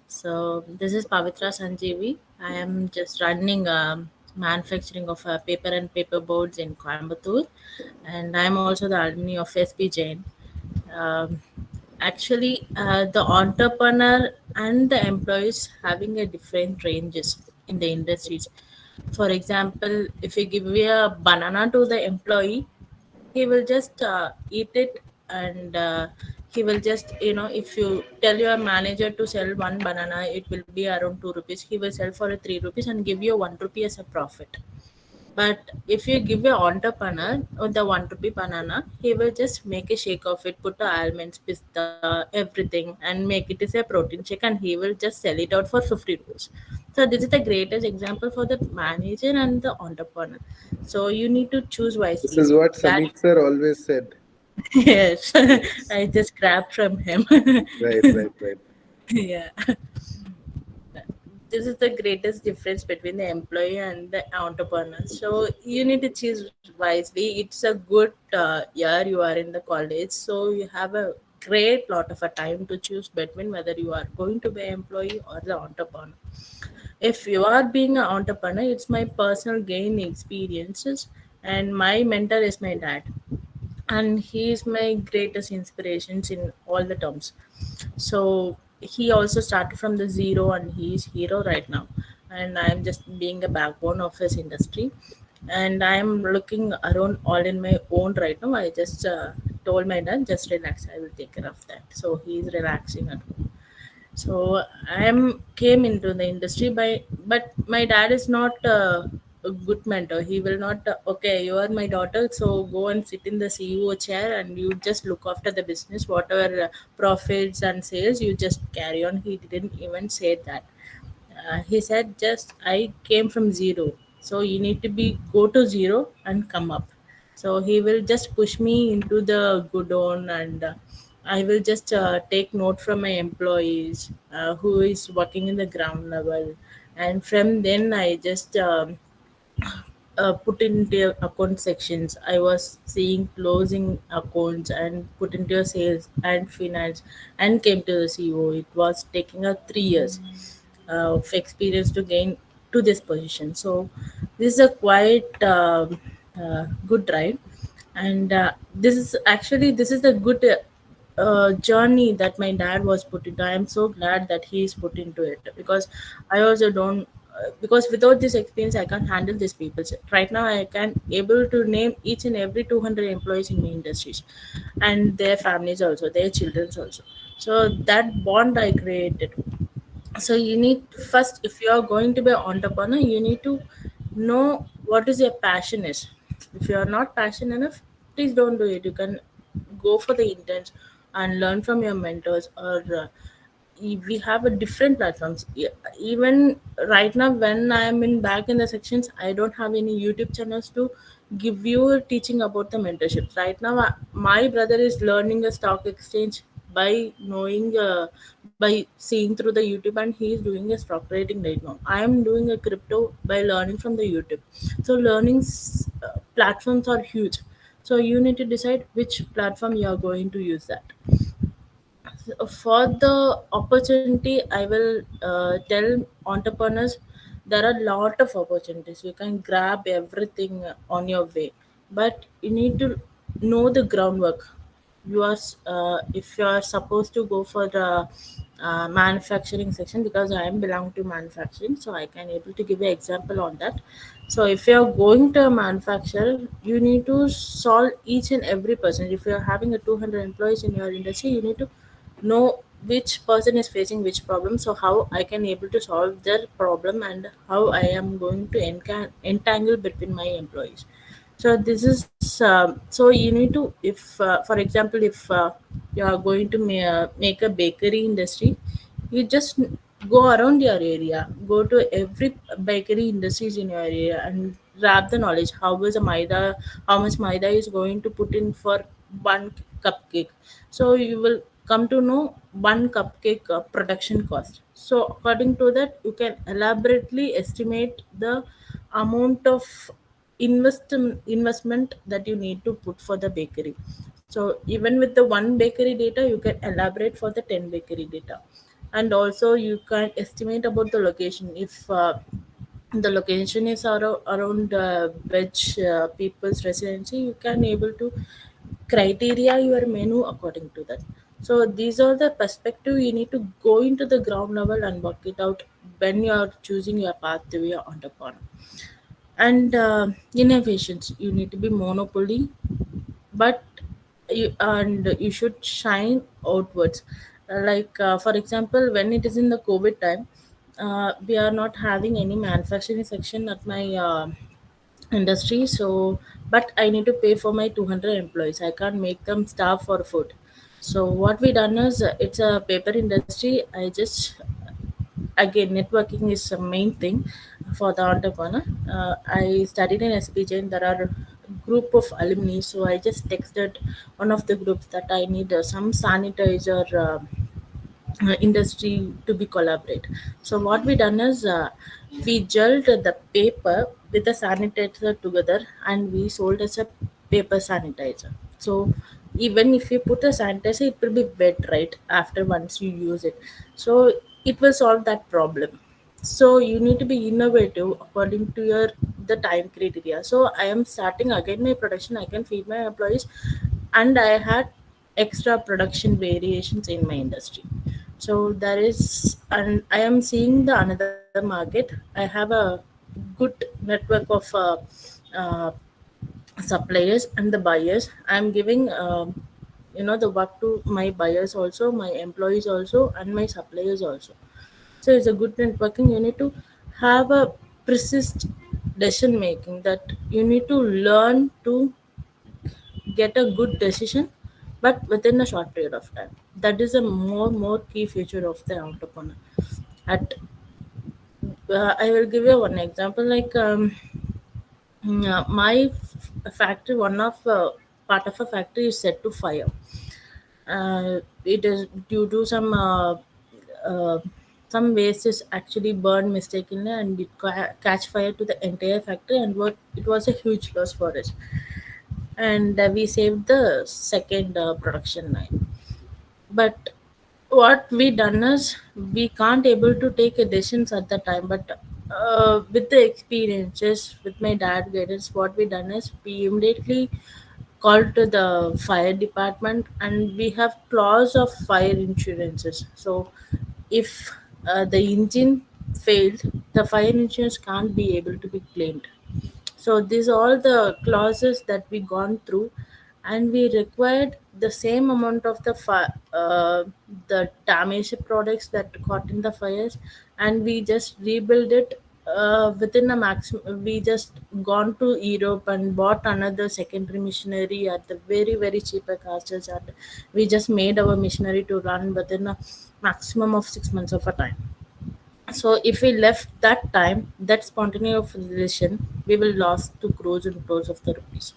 So, this is Pavitra Sanjeevi. I am just running manufacturing of paper and paper boards in Coimbatore. And I'm also the alumni of SP Jain. Um, Actually, the entrepreneur and the employees having a different ranges in the industries. For example, if you give a banana to the employee, he will just eat it, and he will just, if you tell your manager to sell one banana, it will be around 2 rupees. He will sell for a 3 rupees and give you 1 rupee as a profit. But if you give a entrepreneur on the 1 rupee banana, he will just make a shake of it, put the almonds, pista, everything, and make it as a protein shake, and he will just sell it out for 50 rupees. So this is the greatest example for the manager and the entrepreneur. So you need to choose wisely. This is what That Samik sir always said. yes, I just grabbed from him. Right. Yeah. This is the greatest difference between the employee and the entrepreneur. So you need to choose wisely. It's a good year you are in the college, so you have a great lot of a time to choose between whether you are going to be an employee or the entrepreneur. If you are being an entrepreneur, it's my personal gain experiences, and my mentor is my dad, and he is my greatest inspirations in all the terms. So he also started from the zero, and he is hero right now, and I'm just being a backbone of his industry, and I'm looking around all in my own right now. I just told my dad, just relax, I will take care of that. So he's relaxing at home. So I am came into the industry but my dad is not a good mentor. He will not, okay, you are my daughter, so go and sit in the CEO chair and you just look after the business, whatever profits and sales, you just carry on. He didn't even say that. He said, just I came from zero, so you need to be go to zero and come up. So he will just push me into the good on, and I will just take note from my employees who is working in the ground level, and from then I just put into account sections. I was seeing closing accounts and put into a sales and finance, and came to the CEO. It was taking a 3 years of experience to gain to this position. So this is a quite good drive, and this is the good journey that my dad was put into. I am so glad that he is put into it, because I also don't. Because without this experience, I can't handle these people. So right now, I can able to name each and every 200 employees in my industries, and their families also, their children also. So that bond I created. So you need first, if you are going to be an entrepreneur, you need to know what is your passion is. If you are not passionate enough, please don't do it. You can go for the interns and learn from your mentors, or we have a different platforms. Even right now, when I am in back in the sections, I don't have any YouTube channels to give you teaching about the mentorship. Right now, my brother is learning a stock exchange by knowing by seeing through the YouTube, and he is doing a stock trading right now. I am doing a crypto by learning from the YouTube. So learning platforms are huge. So you need to decide which platform you are going to use that. For the opportunity, I will tell entrepreneurs, there are a lot of opportunities. You can grab everything on your way, but you need to know the groundwork. If you are supposed to go for the manufacturing section, because I am belong to manufacturing, so I can able to give an example on that. So if you are going to a manufacturer, you need to solve each and every person. If you are having a 200 employees in your industry, you need to know which person is facing which problem, so how I can able to solve their problem and how I am going to entangle between my employees. So this is so you need to, if for example, if you are going to make a bakery industry, you just go around your area, go to every bakery industries in your area and grab the knowledge how is a maida, how much maida is going to put in for one cupcake. So you will come to know one cupcake production cost. So according to that, you can elaborately estimate the amount of investment that you need to put for the bakery. So even with the one bakery data, you can elaborate for the 10 bakery data. And also you can estimate about the location. If the location is around which people's residency, you can able to criteria your menu according to that. So these are the perspective you need to go into the ground level and work it out when you are choosing your path to be an entrepreneur. And innovations, you need to be monopoly, but you should shine outwards. Like for example, when it is in the COVID time, we are not having any manufacturing section at my industry. So but I need to pay for my 200 employees, I can't make them starve for food. So what we done is, it's a paper industry. I just, again, networking is a main thing for the entrepreneur. I studied in SPJ and there are group of alumni, so I just texted one of the groups that I need some sanitizer industry to be collaborate. So what we done is, we gelled the paper with the sanitizer together and we sold as a paper sanitizer. So even if you put a sanitizer, it will be wet right after once you use it. So it will solve that problem. So you need to be innovative according to your the time criteria. So I am starting again my production, I can feed my employees, and I had extra production variations in my industry. So there is, and I am seeing the another market. I have a good network of uh, suppliers and the buyers. I'm giving the work to my buyers also, my employees also, and my suppliers also. So it's a good networking. You need to have a persist decision making, that you need to learn to get a good decision but within a short period of time. That is a more key feature of the entrepreneur. At I will give you one example. Like my factory, one of part of a factory is set to fire. It is due to uh, some waste is actually burned mistakenly and it catch fire to the entire factory, and what it was a huge loss for us. And we saved the second production line. But what we done is, we can't able to take a decisions at the time, but with the experiences with my dad guidance, what we done is, we immediately called to the fire department and we have clause of fire insurances. So if the engine failed, the fire insurance can't be able to be claimed. So these are all the clauses that we gone through, and we required the same amount of the damaged products that caught in the fires, and we just rebuild it within a maximum. We just gone to Europe and bought another secondary machinery at the very cheaper costs, and we just made our machinery to run within a maximum of 6 months of a time. So if we left that time, that spontaneity of decision, we will lose to crores and crores of the rupees.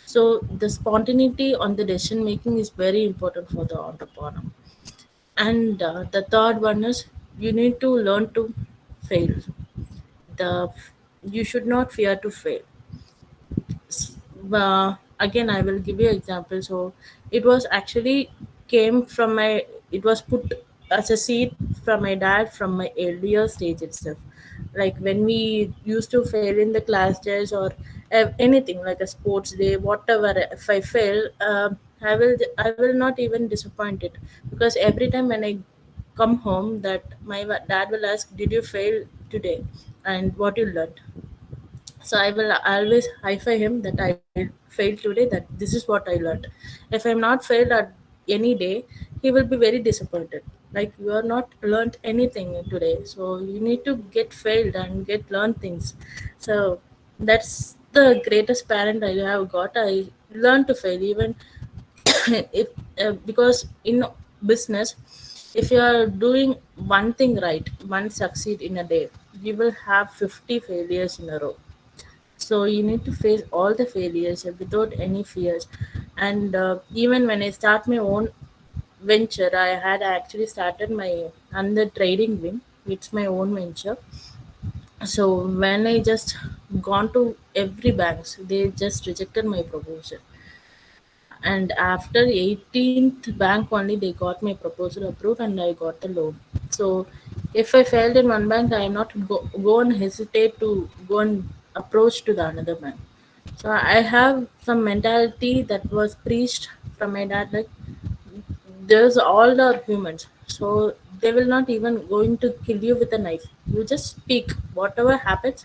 So the spontaneity on the decision making is very important for the entrepreneur. And the third one is, you need to learn to fail. The You should not fear to fail. Again, I will give you example. So it was actually came from my, it was put as a seed from my dad from my earlier stage itself. Like when we used to fail in the class test or anything like a sports day, whatever, if I fail, I will not even disappoint it, because every time when I come home, that my dad will ask, did you fail today and what you learned? So I will always high-five him that I failed today, that this is what I learned. If I'm not failed at any day, he will be very disappointed. Like you are not learned anything today, so you need to get failed and get learn things. So that's the greatest parent I have got. I learned to fail even if because in business, if you are doing one thing right, one succeed in a day, you will have 50 failures in a row. So you need to face all the failures without any fears. And even when I start my own venture, I had actually started my under trading wing. It's my own venture. So when I just gone to every banks, they just rejected my proposal. And after 18th bank only, they got my proposal approved and I got the loan. So if I failed in one bank, I am not go and hesitate to go and approach to the another bank. So I have some mentality that was preached from my dad, like there's all are humans, so they will not even going to kill you with a knife. You just speak, whatever happens,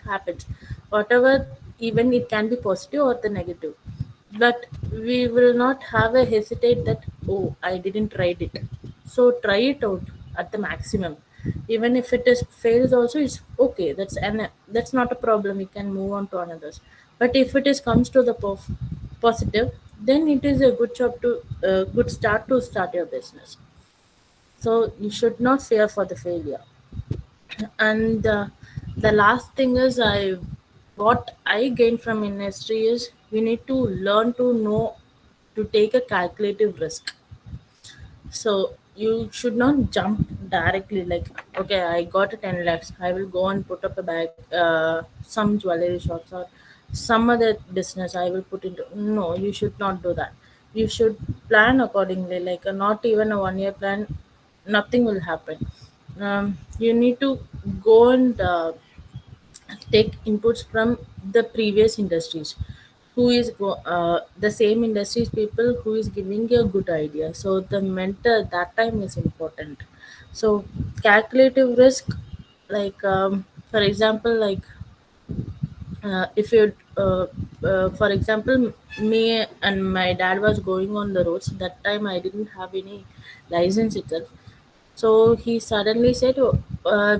whatever, even it can be positive or the negative. But we will not have a hesitate that, oh, I didn't write it. So try it out at the maximum. Even if it is fails also, it's okay. That's not a problem. We can move on to another. But if it is comes to the positive, then it is a good job to good start to start your business. So you should not fear for the failure. And the last thing is, I what I gain from industry is you need to learn to know to take a calculative risk. So you should not jump directly like, okay, I got a 10 lakhs, I will go and put up a bag, some jewelry shops or some other business I will put into. No, you should not do that. You should plan accordingly, like not even a 1 year plan, nothing will happen. You need to go and take inputs from the previous industries, who is the same industries people who is giving you a good idea. So the mentor that time is important. So calculative risk, like for example, like if you for example, me and my dad was going on the roads. That time I didn't have any license itself. So he suddenly said, "Oh,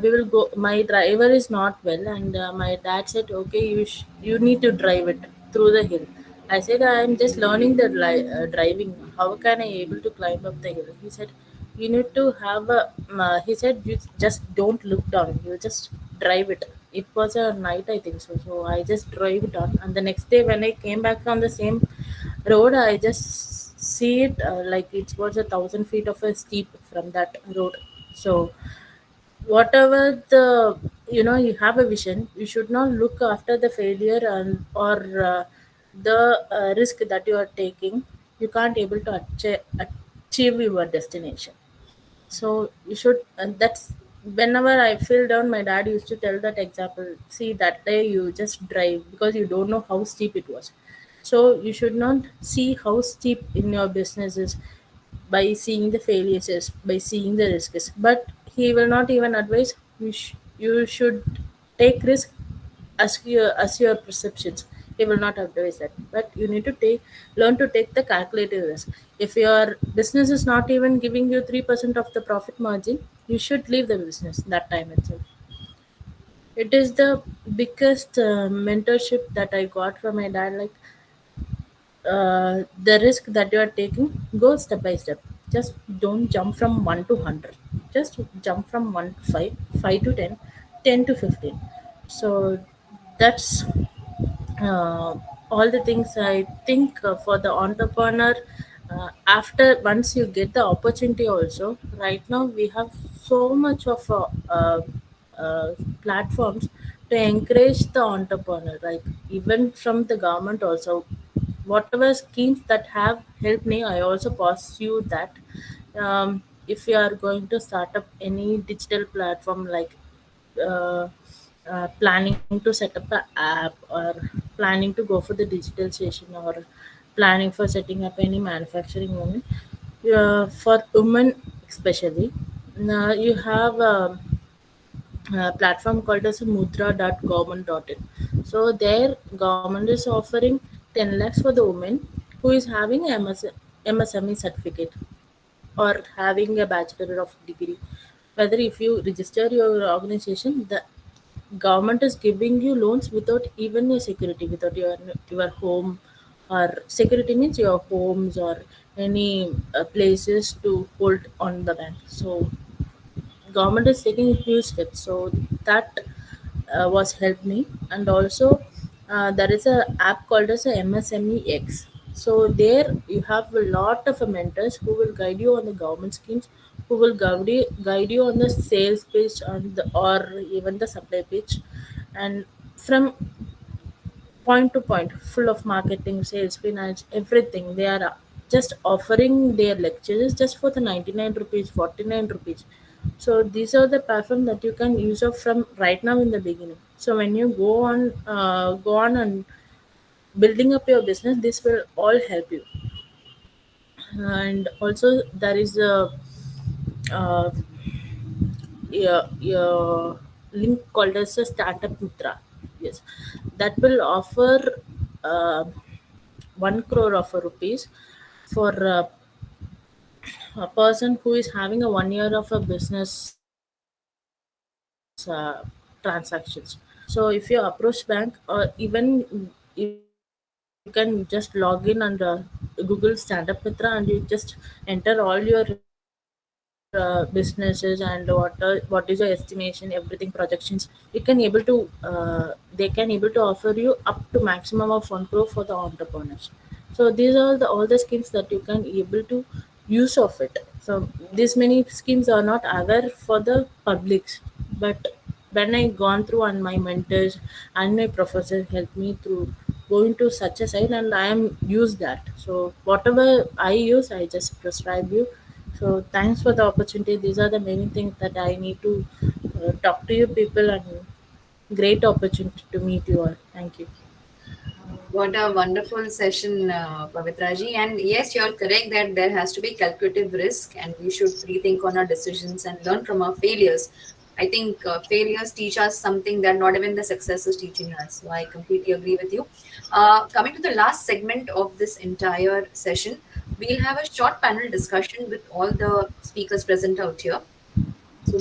we will go." My driver is not well, and my dad said, "Okay, you need to drive it through the hill." I said, "I am just learning the driving. How can I able to climb up the hill?" He said, "You need to have a." He said, "You just don't look down. You just drive it." It was a night, I think so. So I just drove it on, and the next day when I came back on the same road, I just see it like it was 1,000 feet of a steep from that road. So whatever the, you have a vision, you should not look after the failure and or the risk that you are taking. You can't able to achieve your destination. So you should, and that's whenever I feel down, my dad used to tell that example. See, that day you just drive because you don't know how steep it was. So you should not see how steep in your business is by seeing the failures, is by seeing the risks. But he will not even advise you should take risk as your perceptions. He will not advise that, but you need to learn to take the calculated risk. If your business is not even giving you 3% of the profit margin, you should leave the business that time itself. It is the biggest mentorship that I got from my dad. Like the risk that you are taking, go step by step. Just don't jump from 1 to 100. Just jump from 1 to 5, 5 to 10, 10 to 15. So that's uh, all the things I think for the entrepreneur. After once you get the opportunity also, right now we have so much of platforms to encourage the entrepreneur, like even from the government also. Whatever schemes that have helped me, I also pursue that. If you are going to start up any digital platform, like uh, planning to set up an app, or planning to go for the digital station, or planning for setting up any manufacturing unit, for women especially, you have platform called as mudra.government.in. So there government is offering 10 lakhs for the woman who is having MSME certificate. or having a bachelor of degree. Whether if you register your organization, the government is giving you loans without even a security, without your home, or security means your homes or any places to hold on the bank. So government is taking huge steps, so that was helped me. And also there is a app called as a MSMEX. So there you have a lot of mentors who will guide you on the government schemes, who will guide you on the sales pitch and or even the supply pitch, and from point to point, full of marketing, sales, finance, everything. They are just offering their lectures just for the 99 rupees, 49 rupees. So these are the platform that you can use up from right now in the beginning. So when you go on and building up your business, this will all help you. And also there is a uh, your link called as a startup mitra. Yes, that will offer uh, 1 crore of rupees for a person who is having a 1 year of a business transactions. So if you approach bank, or even you can just log in under Google Startup Mitra, and you just enter all your businesses and what is your estimation, everything projections. You can able to they can able to offer you up to maximum of 1 crore for the entrepreneurs. So these are all the schemes that you can able to use of it. So these many schemes are not aware for the publics, but when I gone through, and my mentors and my professors helped me through going to such a site, and I am used that. So whatever I use, I just prescribe you. So thanks for the opportunity. These are the many things that I need to talk to you people, and great opportunity to meet you all. Thank you. What a wonderful session, Pavitraji. And yes, you're correct that there has to be calculative risk and we should rethink on our decisions and learn from our failures. I think failures teach us something that not even the success is teaching us. So I completely agree with you. Coming to the last segment of this entire session, we'll have a short panel discussion with all the speakers present out here. So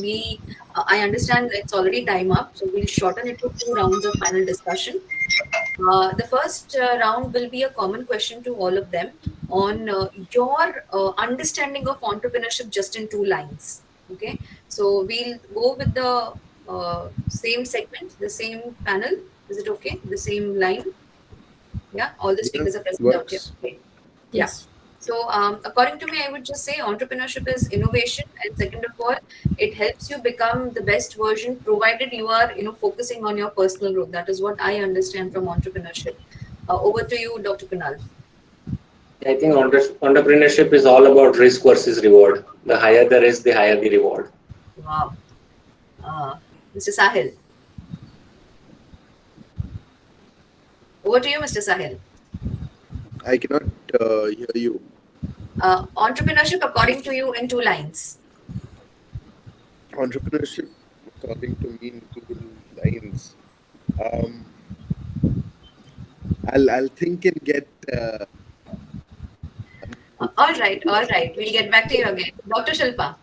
I understand it's already time up, so we'll shorten it to 2 rounds of panel discussion. The first round will be a common question to all of them on your understanding of entrepreneurship just in 2 lines. Okay, so we'll go with the same segment, the same panel. Is it okay? The same line? Yeah, all the Yeah, speakers are present out here. works. Okay. Yeah. Yes. So, according to me, I would just say entrepreneurship is innovation, and second of all, it helps you become the best version, provided you are, focusing on your personal growth. That is what I understand from entrepreneurship. Over to you, Dr. Kunal. I think entrepreneurship is all about risk versus reward. The higher the risk, the higher the reward. Wow. Mr. Sahil. Over to you, Mr. Sahil. I cannot hear you. Entrepreneurship, according to you, in 2 lines. Entrepreneurship, according to me, in 2 lines. I'll think and get. All right. We'll get back to you again. Dr. Shilpa.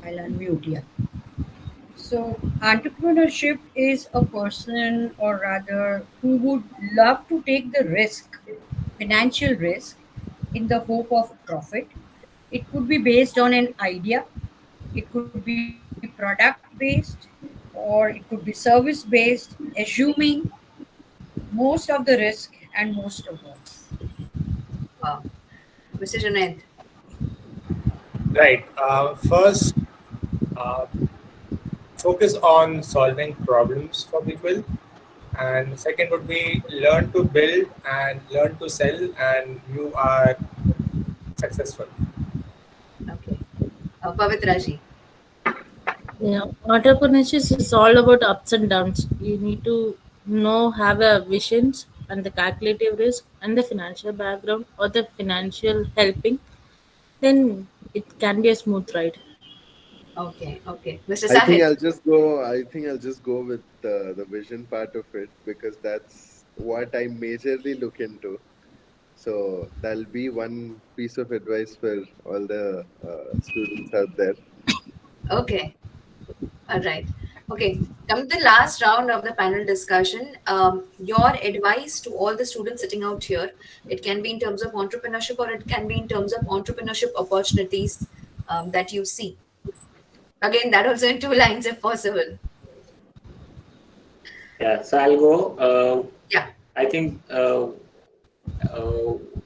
I'll unmute, yeah. So, entrepreneurship is a person, or rather, who would love to take the risk, financial risk, in the hope of profit. It could be based on an idea, it could be product based, or it could be service based, assuming most of the risk and most rewards. Wow. Mr. Junaid. Right. First, uh, focus on solving problems for people. And second would be learn to build and learn to sell, and you are successful. Okay. Pavitraji. Yeah, entrepreneurship is all about ups and downs. You need to know, have a visions and the calculative risk and the financial background or the financial helping. Then it can be a smooth ride. Okay. Mr. I think Sahil. I'll just go. I think I'll just go with the vision part of it, because that's what I majorly look into. So that'll be one piece of advice for all the students out there. Okay. All right. Okay. Come to the last round of the panel discussion. Your advice to all the students sitting out here, it can be in terms of entrepreneurship or it can be in terms of entrepreneurship opportunities that you see. Again, that also in 2 lines if possible. Yeah, so I'll go. Yeah. I think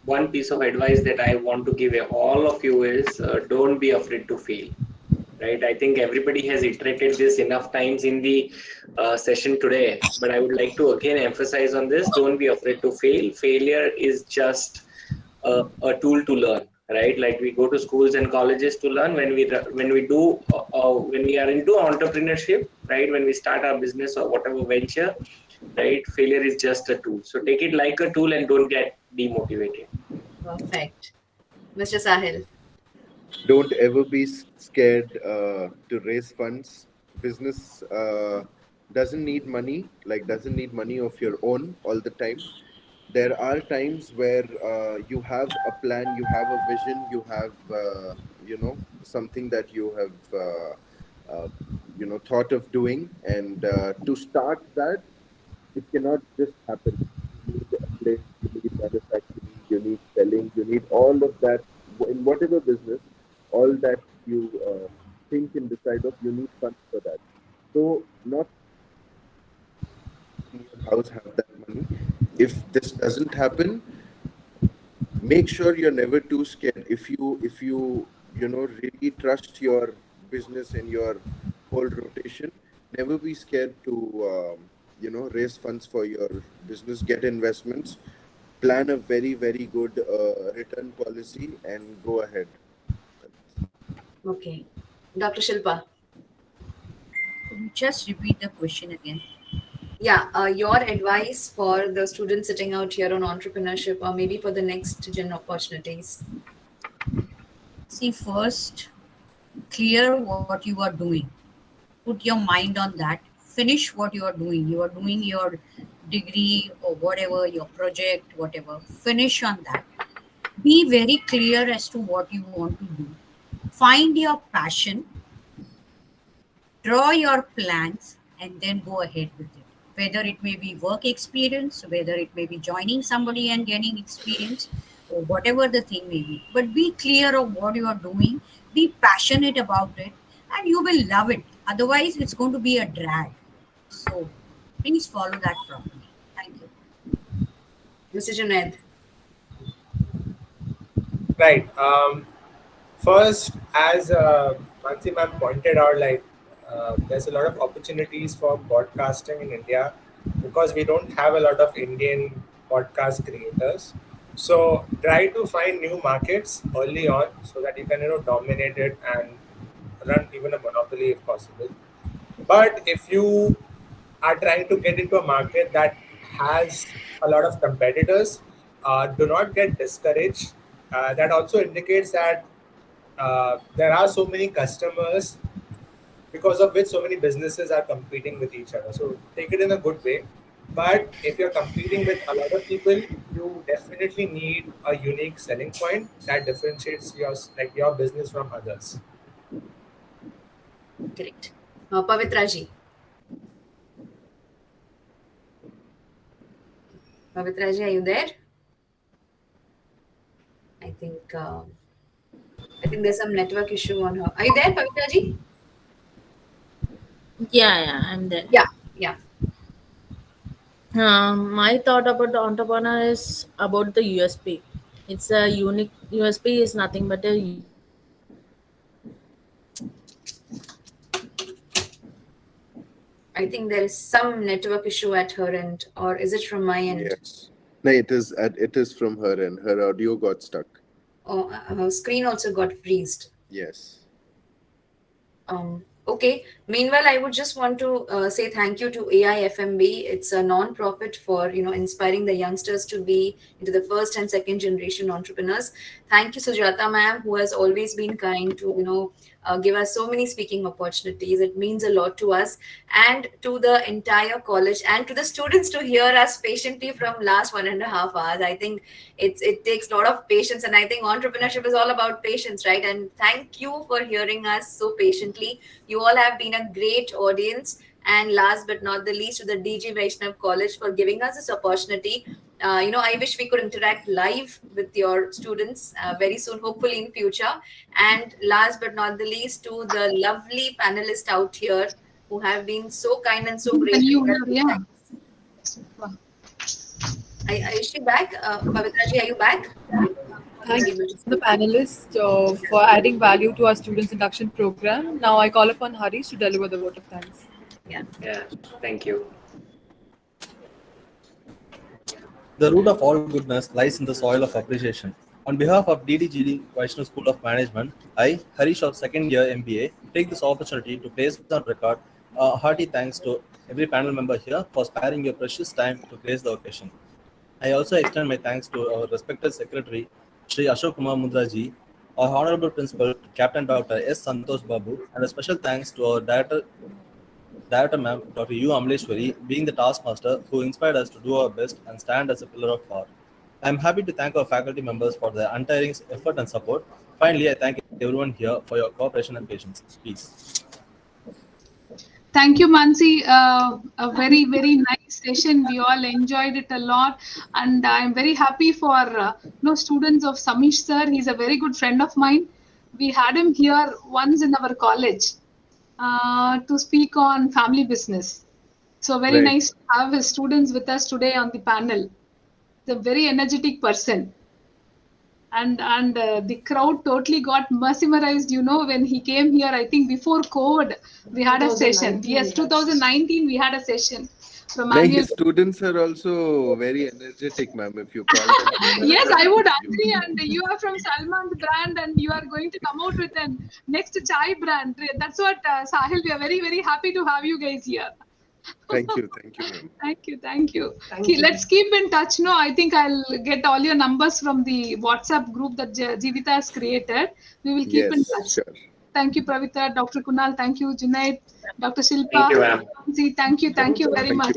one piece of advice that I want to give all of you is don't be afraid to fail. Right? I think everybody has iterated this enough times in the session today, but I would like to again emphasize on this: don't be afraid to fail. Failure is just a tool to learn, right? Like we go to schools and colleges to learn. When we are into entrepreneurship, right? When we start our business or whatever venture, right? Failure is just a tool. So take it like a tool and don't get demotivated. Perfect. Mr. Sahil. Don't ever be scared to raise funds. Business doesn't need money, doesn't need money of your own all the time. There are times where you have a plan, you have a vision, you have something that you have thought of doing, and to start that, it cannot just happen. You need a place, you need manufacturing, you need selling, you need all of that in whatever business. All that you think and decide of, you need funds for that. So not in your house have that money. If this doesn't happen, make sure you're never too scared. If you really trust your business and your whole rotation, never be scared to raise funds for your business, get investments, plan a very, very good return policy, and go ahead. Okay. Dr. Shilpa. Could you just repeat the question again? Yeah, your advice for the students sitting out here on entrepreneurship or maybe for the next gen opportunities. See, first, clear what you are doing. Put your mind on that. Finish what you are doing. You are doing your degree or whatever, your project, whatever. Finish on that. Be very clear as to what you want to do. Find your passion, draw your plans, and then go ahead with it. Whether it may be work experience, whether it may be joining somebody and gaining experience, or whatever the thing may be. But be clear of what you are doing, be passionate about it, and you will love it. Otherwise, it's going to be a drag. So please follow that properly. Thank you. Mr. Junaid. Right. First, as Mansi ma'am pointed out, there's a lot of opportunities for podcasting in India because we don't have a lot of Indian podcast creators. So try to find new markets early on so that you can dominate it and run even a monopoly if possible. But if you are trying to get into a market that has a lot of competitors, do not get discouraged. That also indicates that there are so many customers because of which so many businesses are competing with each other. So take it in a good way. But if you're competing with a lot of people, you definitely need a unique selling point that differentiates your business from others. Correct. Pavitra ji. Pavitra ji, are you there? I think there's some network issue on her. Are you there, Pavitra ji? Yeah, I'm there. Yeah. My thought about the entrepreneur is about the USP. It's a unique USP is nothing but a I think there is some network issue at her end, or is it from my end? Yes. No, it is from her end. Her audio got stuck. Oh, her screen also got freezed. Yes. Okay. Meanwhile, I would just want to say thank you to AIFMB. It's a non-profit for inspiring the youngsters to be into the first and second generation entrepreneurs. Thank you, Sujata ma'am, who has always been kind to give us so many speaking opportunities. It means a lot to us and to the entire college and to the students to hear us patiently from last 1.5 hours. I think it takes a lot of patience, and I think entrepreneurship is all about patience, right? And thank you for hearing us so patiently. You all have been a great audience. And last but not the least, to the DG Vaishnav College for giving us this opportunity. I wish we could interact live with your students very soon, hopefully in future. And last but not the least, to the lovely panelists out here who have been so kind and so great. Yeah. Is she back? Pavitra ji, are you back? Thank you to the panelists for adding value to our students' induction program. Now I call upon Harish to deliver the vote of thanks. Yeah. Thank you. The root of all goodness lies in the soil of appreciation. On behalf of Ddgdvc School of Management, I, Harish of second year MBA, take this opportunity to place on record a hearty thanks to every panel member here for sparing your precious time to grace the occasion. I also extend my thanks to our respected Secretary, Shri Ashok Kumar Mudraji, our Honorable Principal, Captain Dr. S. Santosh Babu, and a special thanks to our Director Ma'am, Dr. U. Amleshwari, being the taskmaster who inspired us to do our best and stand as a pillar of power. I am happy to thank our faculty members for their untiring effort and support. Finally, I thank everyone here for your cooperation and patience. Peace. Thank you, Mansi. A very, very nice session. We all enjoyed it a lot. And I'm very happy for students of Samish sir. He's a very good friend of mine. We had him here once in our college to speak on family business. So very nice to have his students with us today on the panel. He's a very energetic person. And the crowd totally got mesmerized, when he came here. I think before COVID, we had a session. Yes, 2019, we had a session. His students are also very energetic, ma'am, if you call them. Yes, I would agree. And you are from Salman's brand and you are going to come out with the next chai brand. That's what, Sahil, we are very, very happy to have you guys here. Thank you, ma'am. Thank you. Let's keep in touch. I think I'll get all your numbers from the WhatsApp group that Jeevita has created. We will keep in touch. Sure. Thank you, Pravitra, Dr. Kunal. Thank you, Junaid, Dr. Shilpa. Thank you, ma'am. Thank you very much.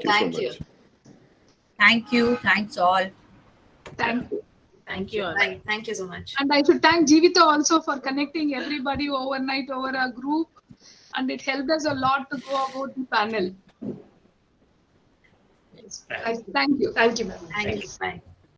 Thank you. Thank you. Thanks all. Thank you. Thank you. Thank you so much. And I should thank Jeevita also for connecting everybody overnight over a group. And it helped us a lot to go about the panel. Thank you. Thank you, ma'am. Thank you. Bye.